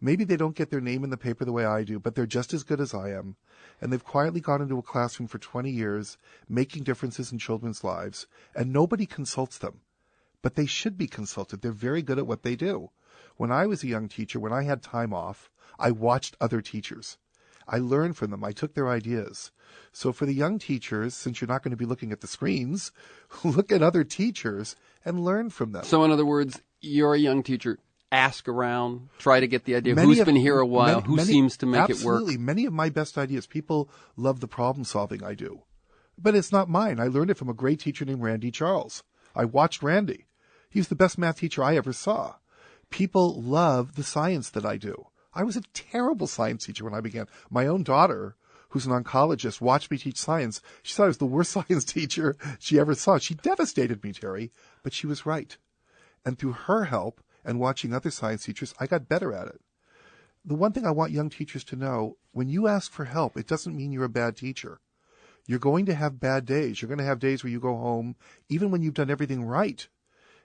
Maybe they don't get their name in the paper the way I do, but they're just as good as I am. And they've quietly gone into a classroom for 20 years, making differences in children's lives, and nobody consults them. But they should be consulted. They're very good at what they do. When I was a young teacher, when I had time off, I watched other teachers. I learned from them. I took their ideas. So for the young teachers, since you're not going to be looking at the screens, look at other teachers and learn from them. So in other words, you're a young teacher. Ask around, try to get the idea of who's been here a while, who seems to make it work. Absolutely. Many of my best ideas, people love the problem solving I do. But it's not mine. I learned it from a great teacher named Randy Charles. I watched Randy. He's the best math teacher I ever saw. People love the science that I do. I was a terrible science teacher when I began. My own daughter, who's an oncologist, watched me teach science. She thought I was the worst science teacher she ever saw. She devastated me, Terry, but she was right. And through her help and watching other science teachers, I got better at it. The one thing I want young teachers to know, when you ask for help, it doesn't mean you're a bad teacher. You're going to have bad days. You're going to have days where you go home, even when you've done everything right,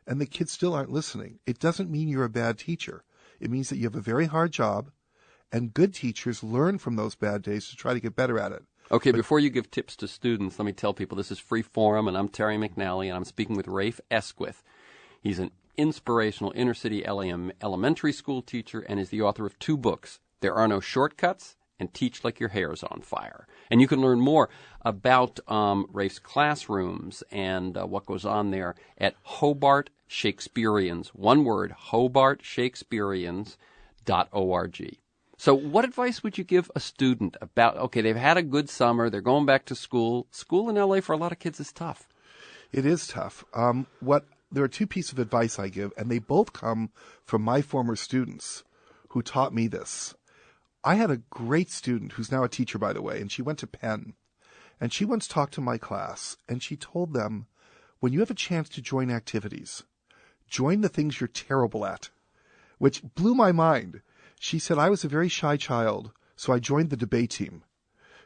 and the kids still aren't listening. It doesn't mean you're a bad teacher. It means that you have a very hard job, and good teachers learn from those bad days to try to get better at it. Okay, before you give tips to students, let me tell people this is Free Forum, and I'm Terry McNally, and I'm speaking with RAFE ESQUITH. He's an inspirational inner-city elementary school teacher and is the author of 2 books, There Are No Shortcuts and Teach Like Your Hair's on Fire. And you can learn more about Rafe's classrooms and what goes on there at Hobart Shakespeareans, one word, hobartshakespeareans.org. So what advice would you give a student about, okay, they've had a good summer, they're going back to school. School in L.A. for a lot of kids is tough. It is tough. There are 2 pieces of advice I give, and they both come from my former students who taught me this. I had a great student who's now a teacher, by the way, and she went to Penn. And she once talked to my class, and she told them, when you have a chance to join activities, join the things you're terrible at, which blew my mind. She said, I was a very shy child, so I joined the debate team.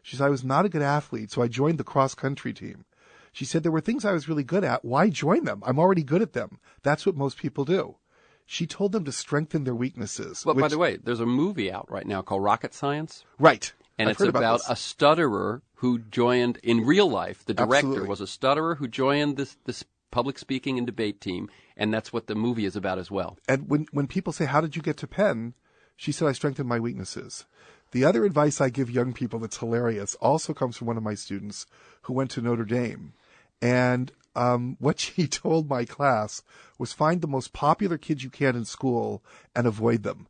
She said, I was not a good athlete, so I joined the cross-country team. She said, there were things I was really good at. Why join them? I'm already good at them. That's what most people do. She told them to strengthen their weaknesses. Well, by the way, there's a movie out right now called Rocket Science. Right. And it's about a stutterer who joined, in real life, the director was a stutterer who joined this public speaking and debate team, and that's what the movie is about as well. And when people say, how did you get to Penn? She said, I strengthened my weaknesses. The other advice I give young people that's hilarious also comes from one of my students who went to Notre Dame. And what she told my class was find the most popular kids you can in school and avoid them.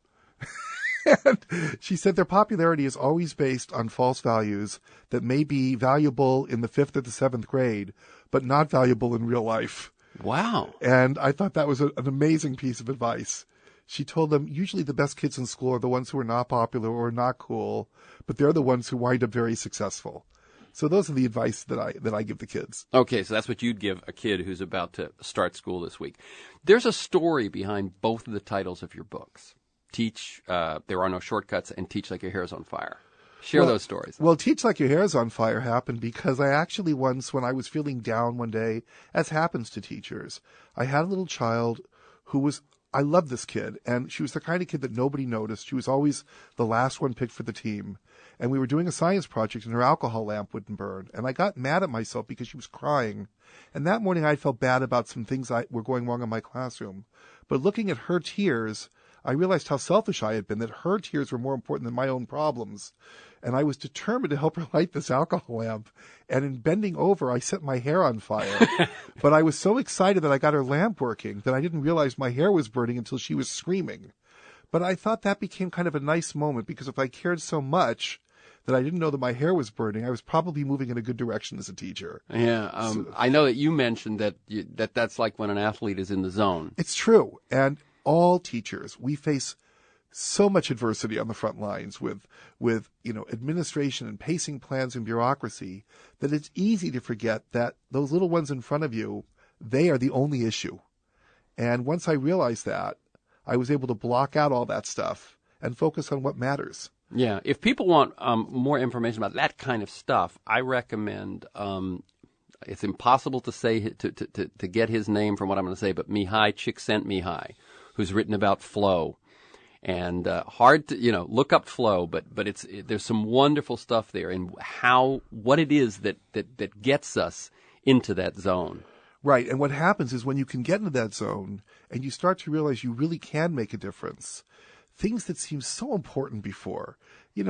And she said their popularity is always based on false values that may be valuable in the 5th or the 7th grade, but not valuable in real life. Wow. And I thought that was an amazing piece of advice. She told them usually the best kids in school are the ones who are not popular or not cool, but they're the ones who wind up very successful. So those are the advice that I give the kids. Okay, so that's what you'd give a kid who's about to start school this week. There's a story behind both of the titles of your books. Teach, There Are No Shortcuts, and Teach Like Your Hair's on Fire. Share those stories. Well, Teach Like Your Hair's on Fire happened because I actually once, when I was feeling down one day, as happens to teachers, I had a little child who was, I loved this kid, and she was the kind of kid that nobody noticed. She was always the last one picked for the team. And we were doing a science project, and her alcohol lamp wouldn't burn. And I got mad at myself because she was crying. And that morning I felt bad about some things were going wrong in my classroom. But looking at her tears, I realized how selfish I had been, that her tears were more important than my own problems. And I was determined to help her light this alcohol lamp. And in bending over, I set my hair on fire. But I was so excited that I got her lamp working that I didn't realize my hair was burning until she was screaming. But I thought that became kind of a nice moment, because if I cared so much that I didn't know that my hair was burning, I was probably moving in a good direction as a teacher. Yeah, I know that you mentioned that that's like when an athlete is in the zone. It's true. And all teachers, we face so much adversity on the front lines with administration and pacing plans and bureaucracy, that it's easy to forget that those little ones in front of you, they are the only issue. And once I realized that, I was able to block out all that stuff and focus on what matters. Yeah. If people want more information about that kind of stuff, I recommend, it's impossible to say, to get his name from what I'm going to say, but Mihai Csikszentmihalyi, who's written about flow. And hard to, look up flow, but there's some wonderful stuff there in what it is that gets us into that zone. Right. And what happens is when you can get into that zone and you start to realize you really can make a difference, things that seemed so important before,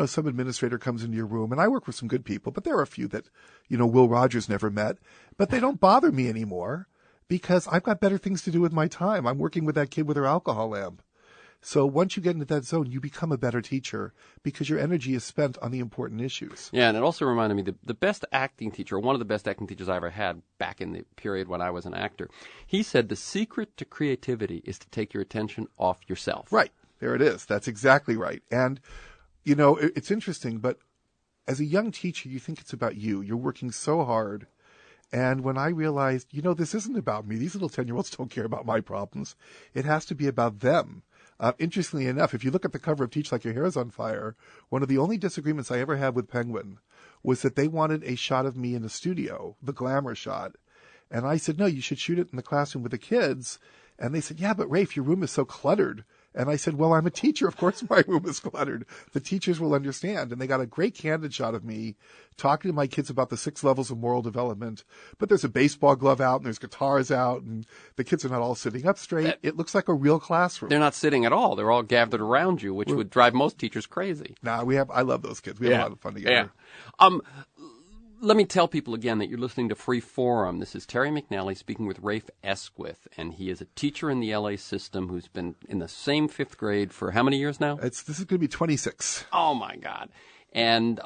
some administrator comes into your room, and I work with some good people, but there are a few that, Will Rogers never met, but they don't bother me anymore because I've got better things to do with my time. I'm working with that kid with her alcohol lamp. So once you get into that zone, you become a better teacher because your energy is spent on the important issues. Yeah, and it also reminded me the best acting teacher, one of the best acting teachers I ever had back in the period when I was an actor, he said the secret to creativity is to take your attention off yourself. Right. There it is. That's exactly right. And, it's interesting, but as a young teacher, you think it's about you. You're working so hard. And when I realized, this isn't about me. These little 10-year-olds don't care about my problems. It has to be about them. Interestingly enough, if you look at the cover of Teach Like Your Hair is on Fire, one of the only disagreements I ever had with Penguin was that they wanted a shot of me in the studio, the glamour shot. And I said, no, you should shoot it in the classroom with the kids. And they said, yeah, but Rafe, your room is so cluttered. And I said, well, I'm a teacher. Of course my room is cluttered. The teachers will understand. And they got a great candid shot of me talking to my kids about the 6 levels of moral development. But there's a baseball glove out and there's guitars out and the kids are not all sitting up straight. It looks like a real classroom. They're not sitting at all. They're all gathered around you, which would drive most teachers crazy. I love those kids. We have a lot of fun together. Yeah. Let me tell people again that you're listening to Free Forum. This is Terry McNally speaking with Rafe Esquith, and he is a teacher in the L.A. system who's been in the same 5th grade for how many years now? This is going to be 26. Oh, my God. And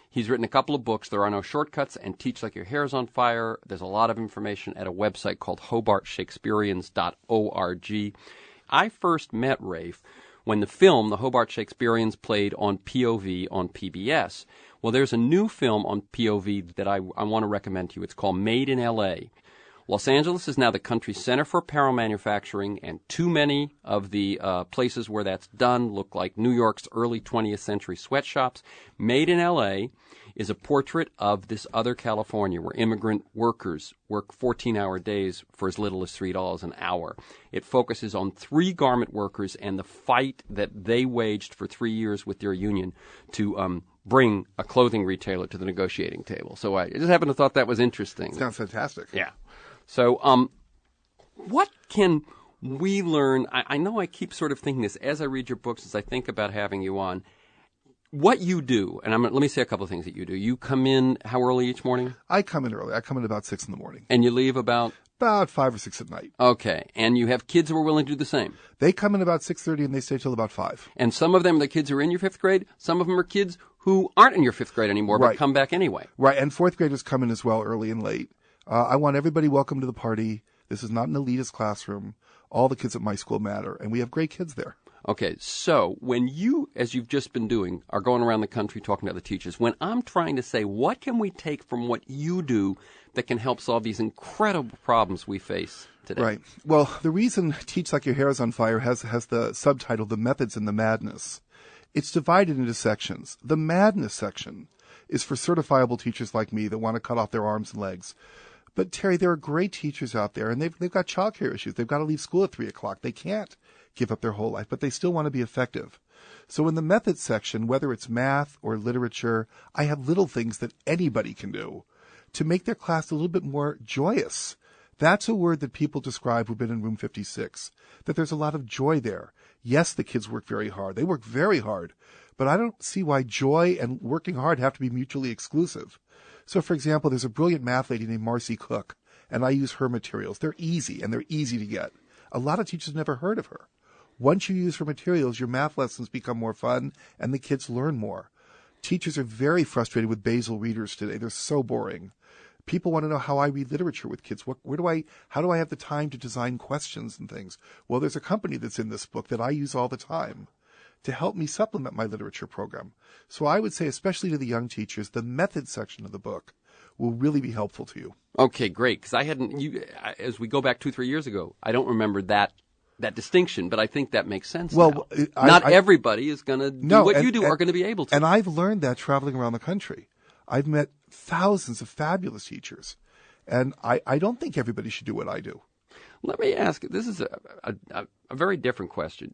he's written a couple of books, There Are No Shortcuts and Teach Like Your Hair is on Fire. There's a lot of information at a website called HobartShakespeareans.org. I first met Rafe when the film The Hobart Shakespeareans played on POV on PBS. Well, there's a new film on POV that I want to recommend to you. It's called Made in L.A. Los Angeles is now the country's center for apparel manufacturing, and too many of the places where that's done look like New York's early 20th century sweatshops. Made in L.A. is a portrait of this other California where immigrant workers work 14-hour days for as little as $3 an hour. It focuses on 3 garment workers and the fight that they waged for 3 years with their union to bring a clothing retailer to the negotiating table. So I just happened to thought that was interesting. Sounds fantastic. Yeah. So what can we learn? I know I keep sort of thinking this as I read your books, as I think about having you on. What you do, and let me say a couple of things that you do. You come in how early each morning? I come in early. I come in about 6 in the morning. And you leave about? About 5 or 6 at night. Okay. And you have kids who are willing to do the same? They come in about 6:30 and they stay till about 5. And some of them are the kids who are in your 5th grade. Some of them are kids who aren't in your 5th grade anymore, but come back anyway. Right. And 4th graders come in as well, early and late. I want everybody welcome to the party. This is not an elitist classroom. All the kids at my school matter, and we have great kids there. Okay, so when you, as you've just been doing, are going around the country talking to other teachers, when I'm trying to say, what can we take from what you do that can help solve these incredible problems we face today? Right. Well, the reason Teach Like Your Hair is on Fire has the subtitle, The Methods and the Madness. It's divided into sections. The madness section is for certifiable teachers like me that want to cut off their arms and legs. But, Terry, there are great teachers out there, and they've got childcare issues. They've got to leave school at 3 o'clock. They can't give up their whole life, but they still want to be effective. So in the methods section, whether it's math or literature, I have little things that anybody can do to make their class a little bit more joyous. That's a word that people describe who've been in room 56, that there's a lot of joy there. Yes, the kids work very hard. They work very hard. But I don't see why joy and working hard have to be mutually exclusive. So, for example, there's a brilliant math lady named Marcy Cook, and I use her materials. They're easy, and they're easy to get. A lot of teachers never heard of her. Once you use her materials, your math lessons become more fun, and the kids learn more. Teachers are very frustrated with basal readers today. They're so boring. People want to know how I read literature with kids. How do I have the time to design questions and things? Well, there's a company that's in this book that I use all the time to help me supplement my literature program. So I would say, especially to the young teachers, the methods section of the book will really be helpful to you. Okay, great. Because as we go back 2-3 years ago, I don't remember that distinction, but I think that makes sense. Well, not everybody is going to do what you do are going to be able to. And I've learned that traveling around the country. I've met thousands of fabulous teachers, and I don't think everybody should do what I do. Let me ask, this is a very different question.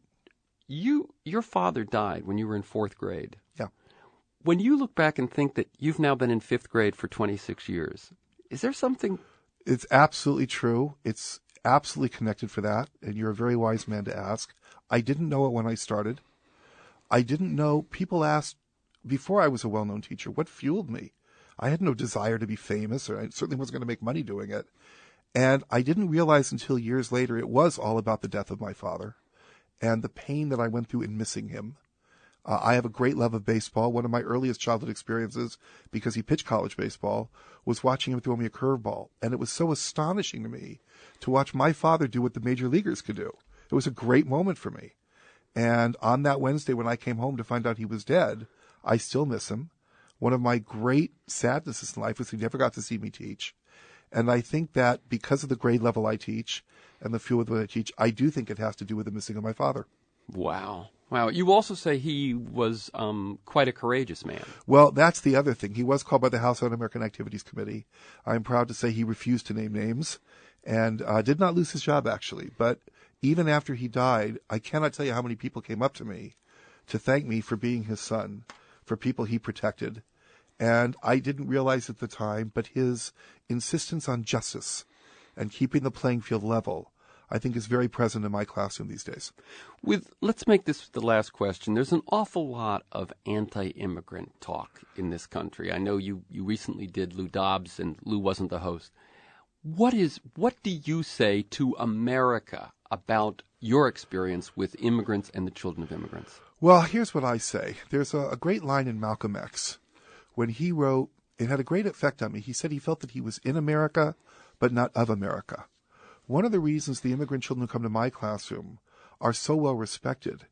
Your father died when you were in 4th grade. Yeah. When you look back and think that you've now been in 5th grade for 26 years, is there something It's absolutely true. It's absolutely connected for that, and you're a very wise man to ask. I didn't know it when I started. I didn't know. People asked, before I was a well-known teacher, what fueled me? I had no desire to be famous, or I certainly wasn't going to make money doing it. And I didn't realize until years later it was all about the death of my father and the pain that I went through in missing him. I have a great love of baseball. One of my earliest childhood experiences, because he pitched college baseball, was watching him throw me a curveball. And it was so astonishing to me to watch my father do what the major leaguers could do. It was a great moment for me. And on that Wednesday when I came home to find out he was dead, I still miss him. One of my great sadnesses in life was he never got to see me teach. And I think that because of the grade level I teach and the field that I teach, I do think it has to do with the missing of my father. Wow. Wow. You also say he was quite a courageous man. Well, that's the other thing. He was called by the House Un-American Activities Committee. I'm proud to say he refused to name names and did not lose his job, actually. But even after he died, I cannot tell you how many people came up to me to thank me for being his son, for people he protected. And I didn't realize at the time, but his insistence on justice and keeping the playing field level, I think, is very present in my classroom these days. Let's make this the last question. There's an awful lot of anti-immigrant talk in this country. I know you recently did Lou Dobbs, and Lou wasn't the host. What do you say to America about your experience with immigrants and the children of immigrants? Well, here's what I say. There's a great line in Malcolm X when he wrote, it had a great effect on me. He said he felt that he was in America, but not of America. One of the reasons the immigrant children who come to my classroom are so well respected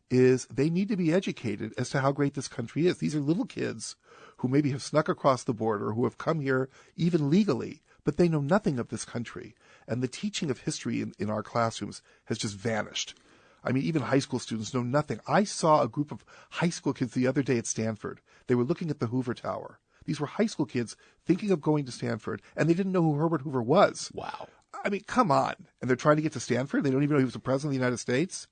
is they need to be educated as to how great this country is. These are little kids who maybe have snuck across the border, who have come here even legally, but they know nothing of this country. And the teaching of history in our classrooms has just vanished. I mean, even high school students know nothing. I saw a group of high school kids the other day at Stanford. They were looking at the Hoover Tower. These were high school kids thinking of going to Stanford, and they didn't know who Herbert Hoover was. Wow. I mean, come on. And they're trying to get to Stanford? They don't even know he was the president of the United States?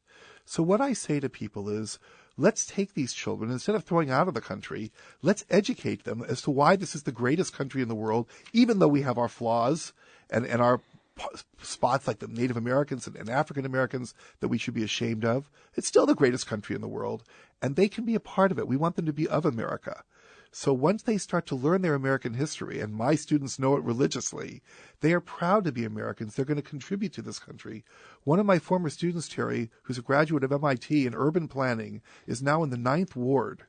So what I say to people is, let's take these children, instead of throwing out of the country, let's educate them as to why this is the greatest country in the world, even though we have our flaws and our spots like the Native Americans and African Americans that we should be ashamed of. It's still the greatest country in the world, and they can be a part of it. We want them to be of America. So once they start to learn their American history, and my students know it religiously, they are proud to be Americans. They're going to contribute to this country. One of my former students, Terry, who's a graduate of MIT in urban planning, is now in the 9th Ward,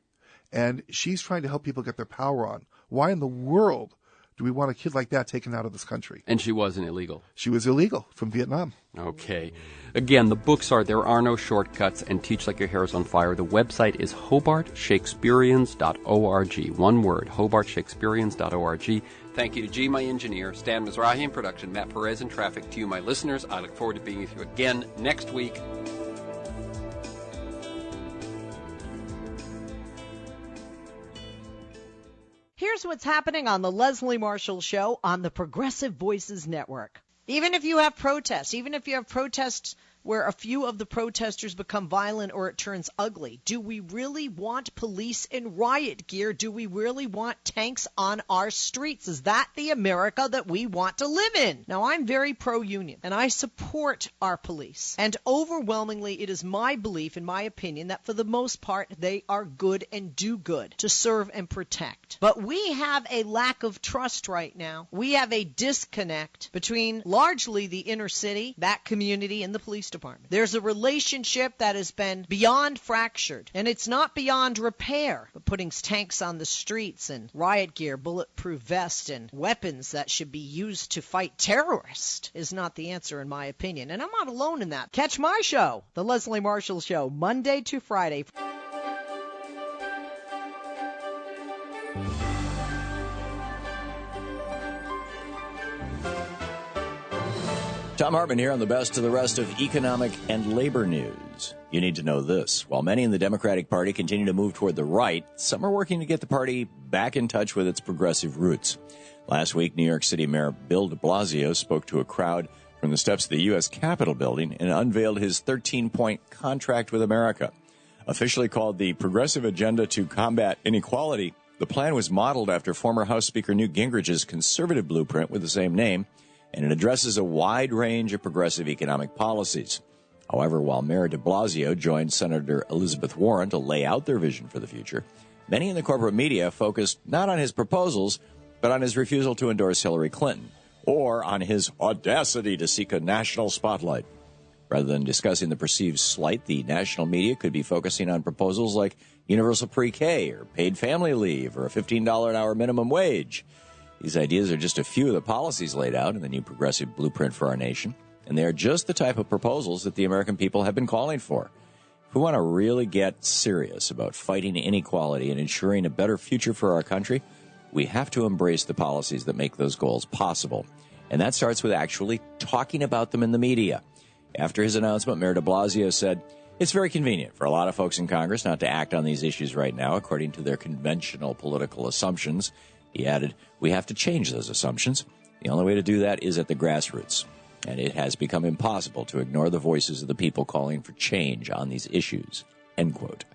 and she's trying to help people get their power on. Why in the world do we want a kid like that taken out of this country? And she wasn't illegal. She was illegal from Vietnam. Okay. Again, the books are There Are No Shortcuts and Teach Like Your Hair is on Fire. The website is hobartshakespeareans.org. One word, hobartshakespeareans.org. Thank you to G, my engineer, Stan Mizrahi in production, Matt Perez in traffic. To you, my listeners, I look forward to being with you again next week. Here's what's happening on the Leslie Marshall Show on the Progressive Voices Network. Even if you have protests, even if you have protests where a few of the protesters become violent or it turns ugly, do we really want police in riot gear? Do we really want tanks on our streets? Is that the America that we want to live in? Now, I'm very pro-union, and I support our police. And overwhelmingly, it is my belief, in my opinion, that for the most part, they are good and do good to serve and protect. But we have a lack of trust right now. We have a disconnect between largely the inner city, that community, and the police department. There's a relationship that has been beyond fractured, and it's not beyond repair. But putting tanks on the streets and riot gear, bulletproof vests, and weapons that should be used to fight terrorists is not the answer, in my opinion. And I'm not alone in that. Catch my show, The Leslie Marshall Show, Monday to Friday. Tom Hartman here on the best of the rest of economic and labor news. You need to know this. While many in the Democratic Party continue to move toward the right, some are working to get the party back in touch with its progressive roots. Last week, New York City Mayor Bill de Blasio spoke to a crowd from the steps of the U.S. Capitol building and unveiled his 13-point contract with America. Officially called the Progressive Agenda to Combat Inequality, the plan was modeled after former House Speaker Newt Gingrich's conservative blueprint with the same name and it addresses a wide range of progressive economic policies. However, while Mayor de Blasio joined Senator Elizabeth Warren to lay out their vision for the future, many in the corporate media focused not on his proposals, but on his refusal to endorse Hillary Clinton, or on his audacity to seek a national spotlight. Rather than discussing the perceived slight, the national media could be focusing on proposals like universal pre-K or paid family leave or a $15 an hour minimum wage. These ideas are just a few of the policies laid out in the new progressive blueprint for our nation, and they are just the type of proposals that the American people have been calling for. If we want to really get serious about fighting inequality and ensuring a better future for our country, we have to embrace the policies that make those goals possible. And that starts with actually talking about them in the media. After his announcement, Mayor de Blasio said, "It's very convenient for a lot of folks in Congress not to act on these issues right now according to their conventional political assumptions." He added, "We have to change those assumptions. The only way to do that is at the grassroots. And it has become impossible to ignore the voices of the people calling for change on these issues." End quote.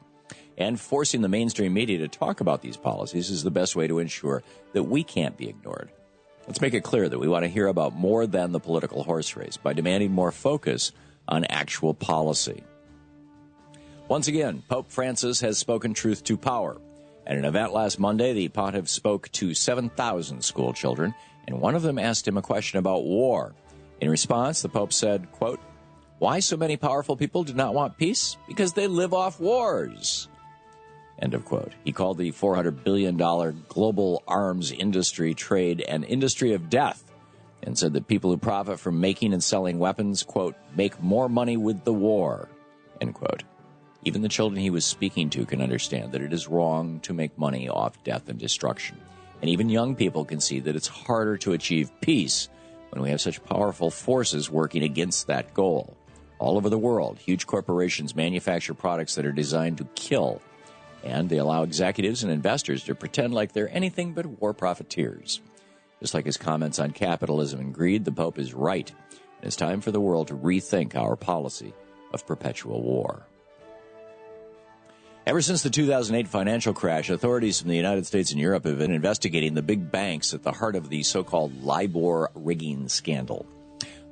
And forcing the mainstream media to talk about these policies is the best way to ensure that we can't be ignored. Let's make it clear that we want to hear about more than the political horse race by demanding more focus on actual policy. Once again, Pope Francis has spoken truth to power. At an event last Monday, the pontiff spoke to 7,000 school children, and one of them asked him a question about war. In response, the Pope said, quote, "Why so many powerful people do not want peace? Because they live off wars." End of quote. He called the $400 billion global arms industry trade an industry of death, and said that people who profit from making and selling weapons, quote, "make more money with the war," end quote. Even the children he was speaking to can understand that it is wrong to make money off death and destruction. And even young people can see that it's harder to achieve peace when we have such powerful forces working against that goal. All over the world, huge corporations manufacture products that are designed to kill, and they allow executives and investors to pretend like they're anything but war profiteers. Just like his comments on capitalism and greed, the Pope is right. And it's time for the world to rethink our policy of perpetual war. Ever since the 2008 financial crash, authorities from the United States and Europe have been investigating the big banks at the heart of the so-called LIBOR rigging scandal.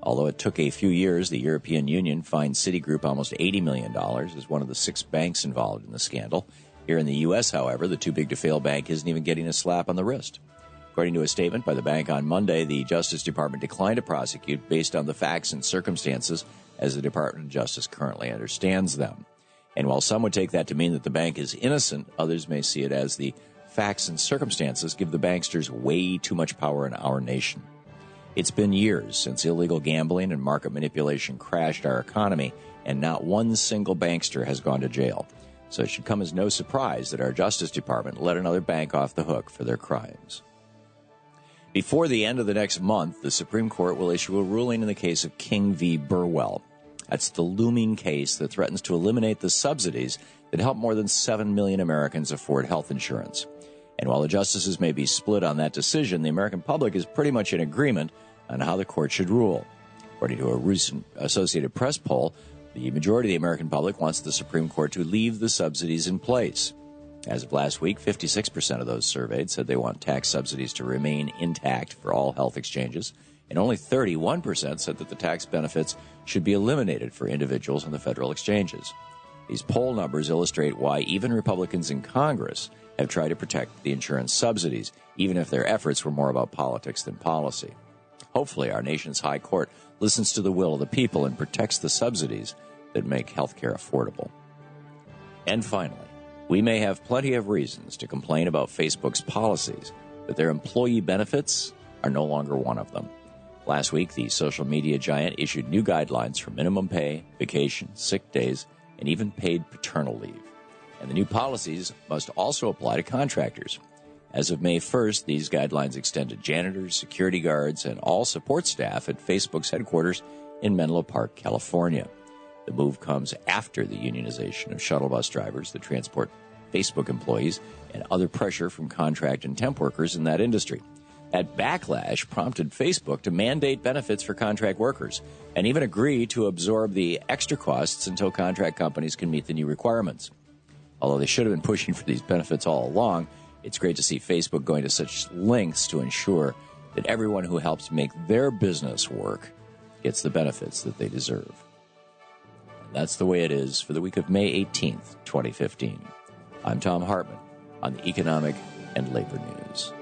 Although it took a few years, the European Union fined Citigroup almost $80 million as one of the 6 banks involved in the scandal. Here in the U.S., however, the too-big-to-fail bank isn't even getting a slap on the wrist. According to a statement by the bank on Monday, the Justice Department declined to prosecute based on the facts and circumstances as the Department of Justice currently understands them. And while some would take that to mean that the bank is innocent, others may see it as the facts and circumstances give the banksters way too much power in our nation. It's been years since illegal gambling and market manipulation crashed our economy, and not one single bankster has gone to jail. So it should come as no surprise that our Justice Department let another bank off the hook for their crimes. Before the end of the next month, the Supreme Court will issue a ruling in the case of King v. Burwell. That's the looming case that threatens to eliminate the subsidies that help more than 7 million Americans afford health insurance. And while the justices may be split on that decision, the American public is pretty much in agreement on how the court should rule. According to a recent Associated Press poll, the majority of the American public wants the Supreme Court to leave the subsidies in place. As of last week, 56% of those surveyed said they want tax subsidies to remain intact for all health exchanges, and only 31% said that the tax benefits should be eliminated for individuals on the federal exchanges. These poll numbers illustrate why even Republicans in Congress have tried to protect the insurance subsidies, even if their efforts were more about politics than policy. Hopefully, our nation's high court listens to the will of the people and protects the subsidies that make health care affordable. And finally, we may have plenty of reasons to complain about Facebook's policies, but their employee benefits are no longer one of them. Last week, the social media giant issued new guidelines for minimum pay, vacation, sick days, and even paid paternal leave. And the new policies must also apply to contractors. As of May 1st, these guidelines extend to janitors, security guards, and all support staff at Facebook's headquarters in Menlo Park, California. The move comes after the unionization of shuttle bus drivers that transport Facebook employees and other pressure from contract and temp workers in that industry. That backlash prompted Facebook to mandate benefits for contract workers and even agree to absorb the extra costs until contract companies can meet the new requirements. Although they should have been pushing for these benefits all along, it's great to see Facebook going to such lengths to ensure that everyone who helps make their business work gets the benefits that they deserve. And that's the way it is for the week of May 18th, 2015. I'm Tom Hartman on the Economic and Labor News.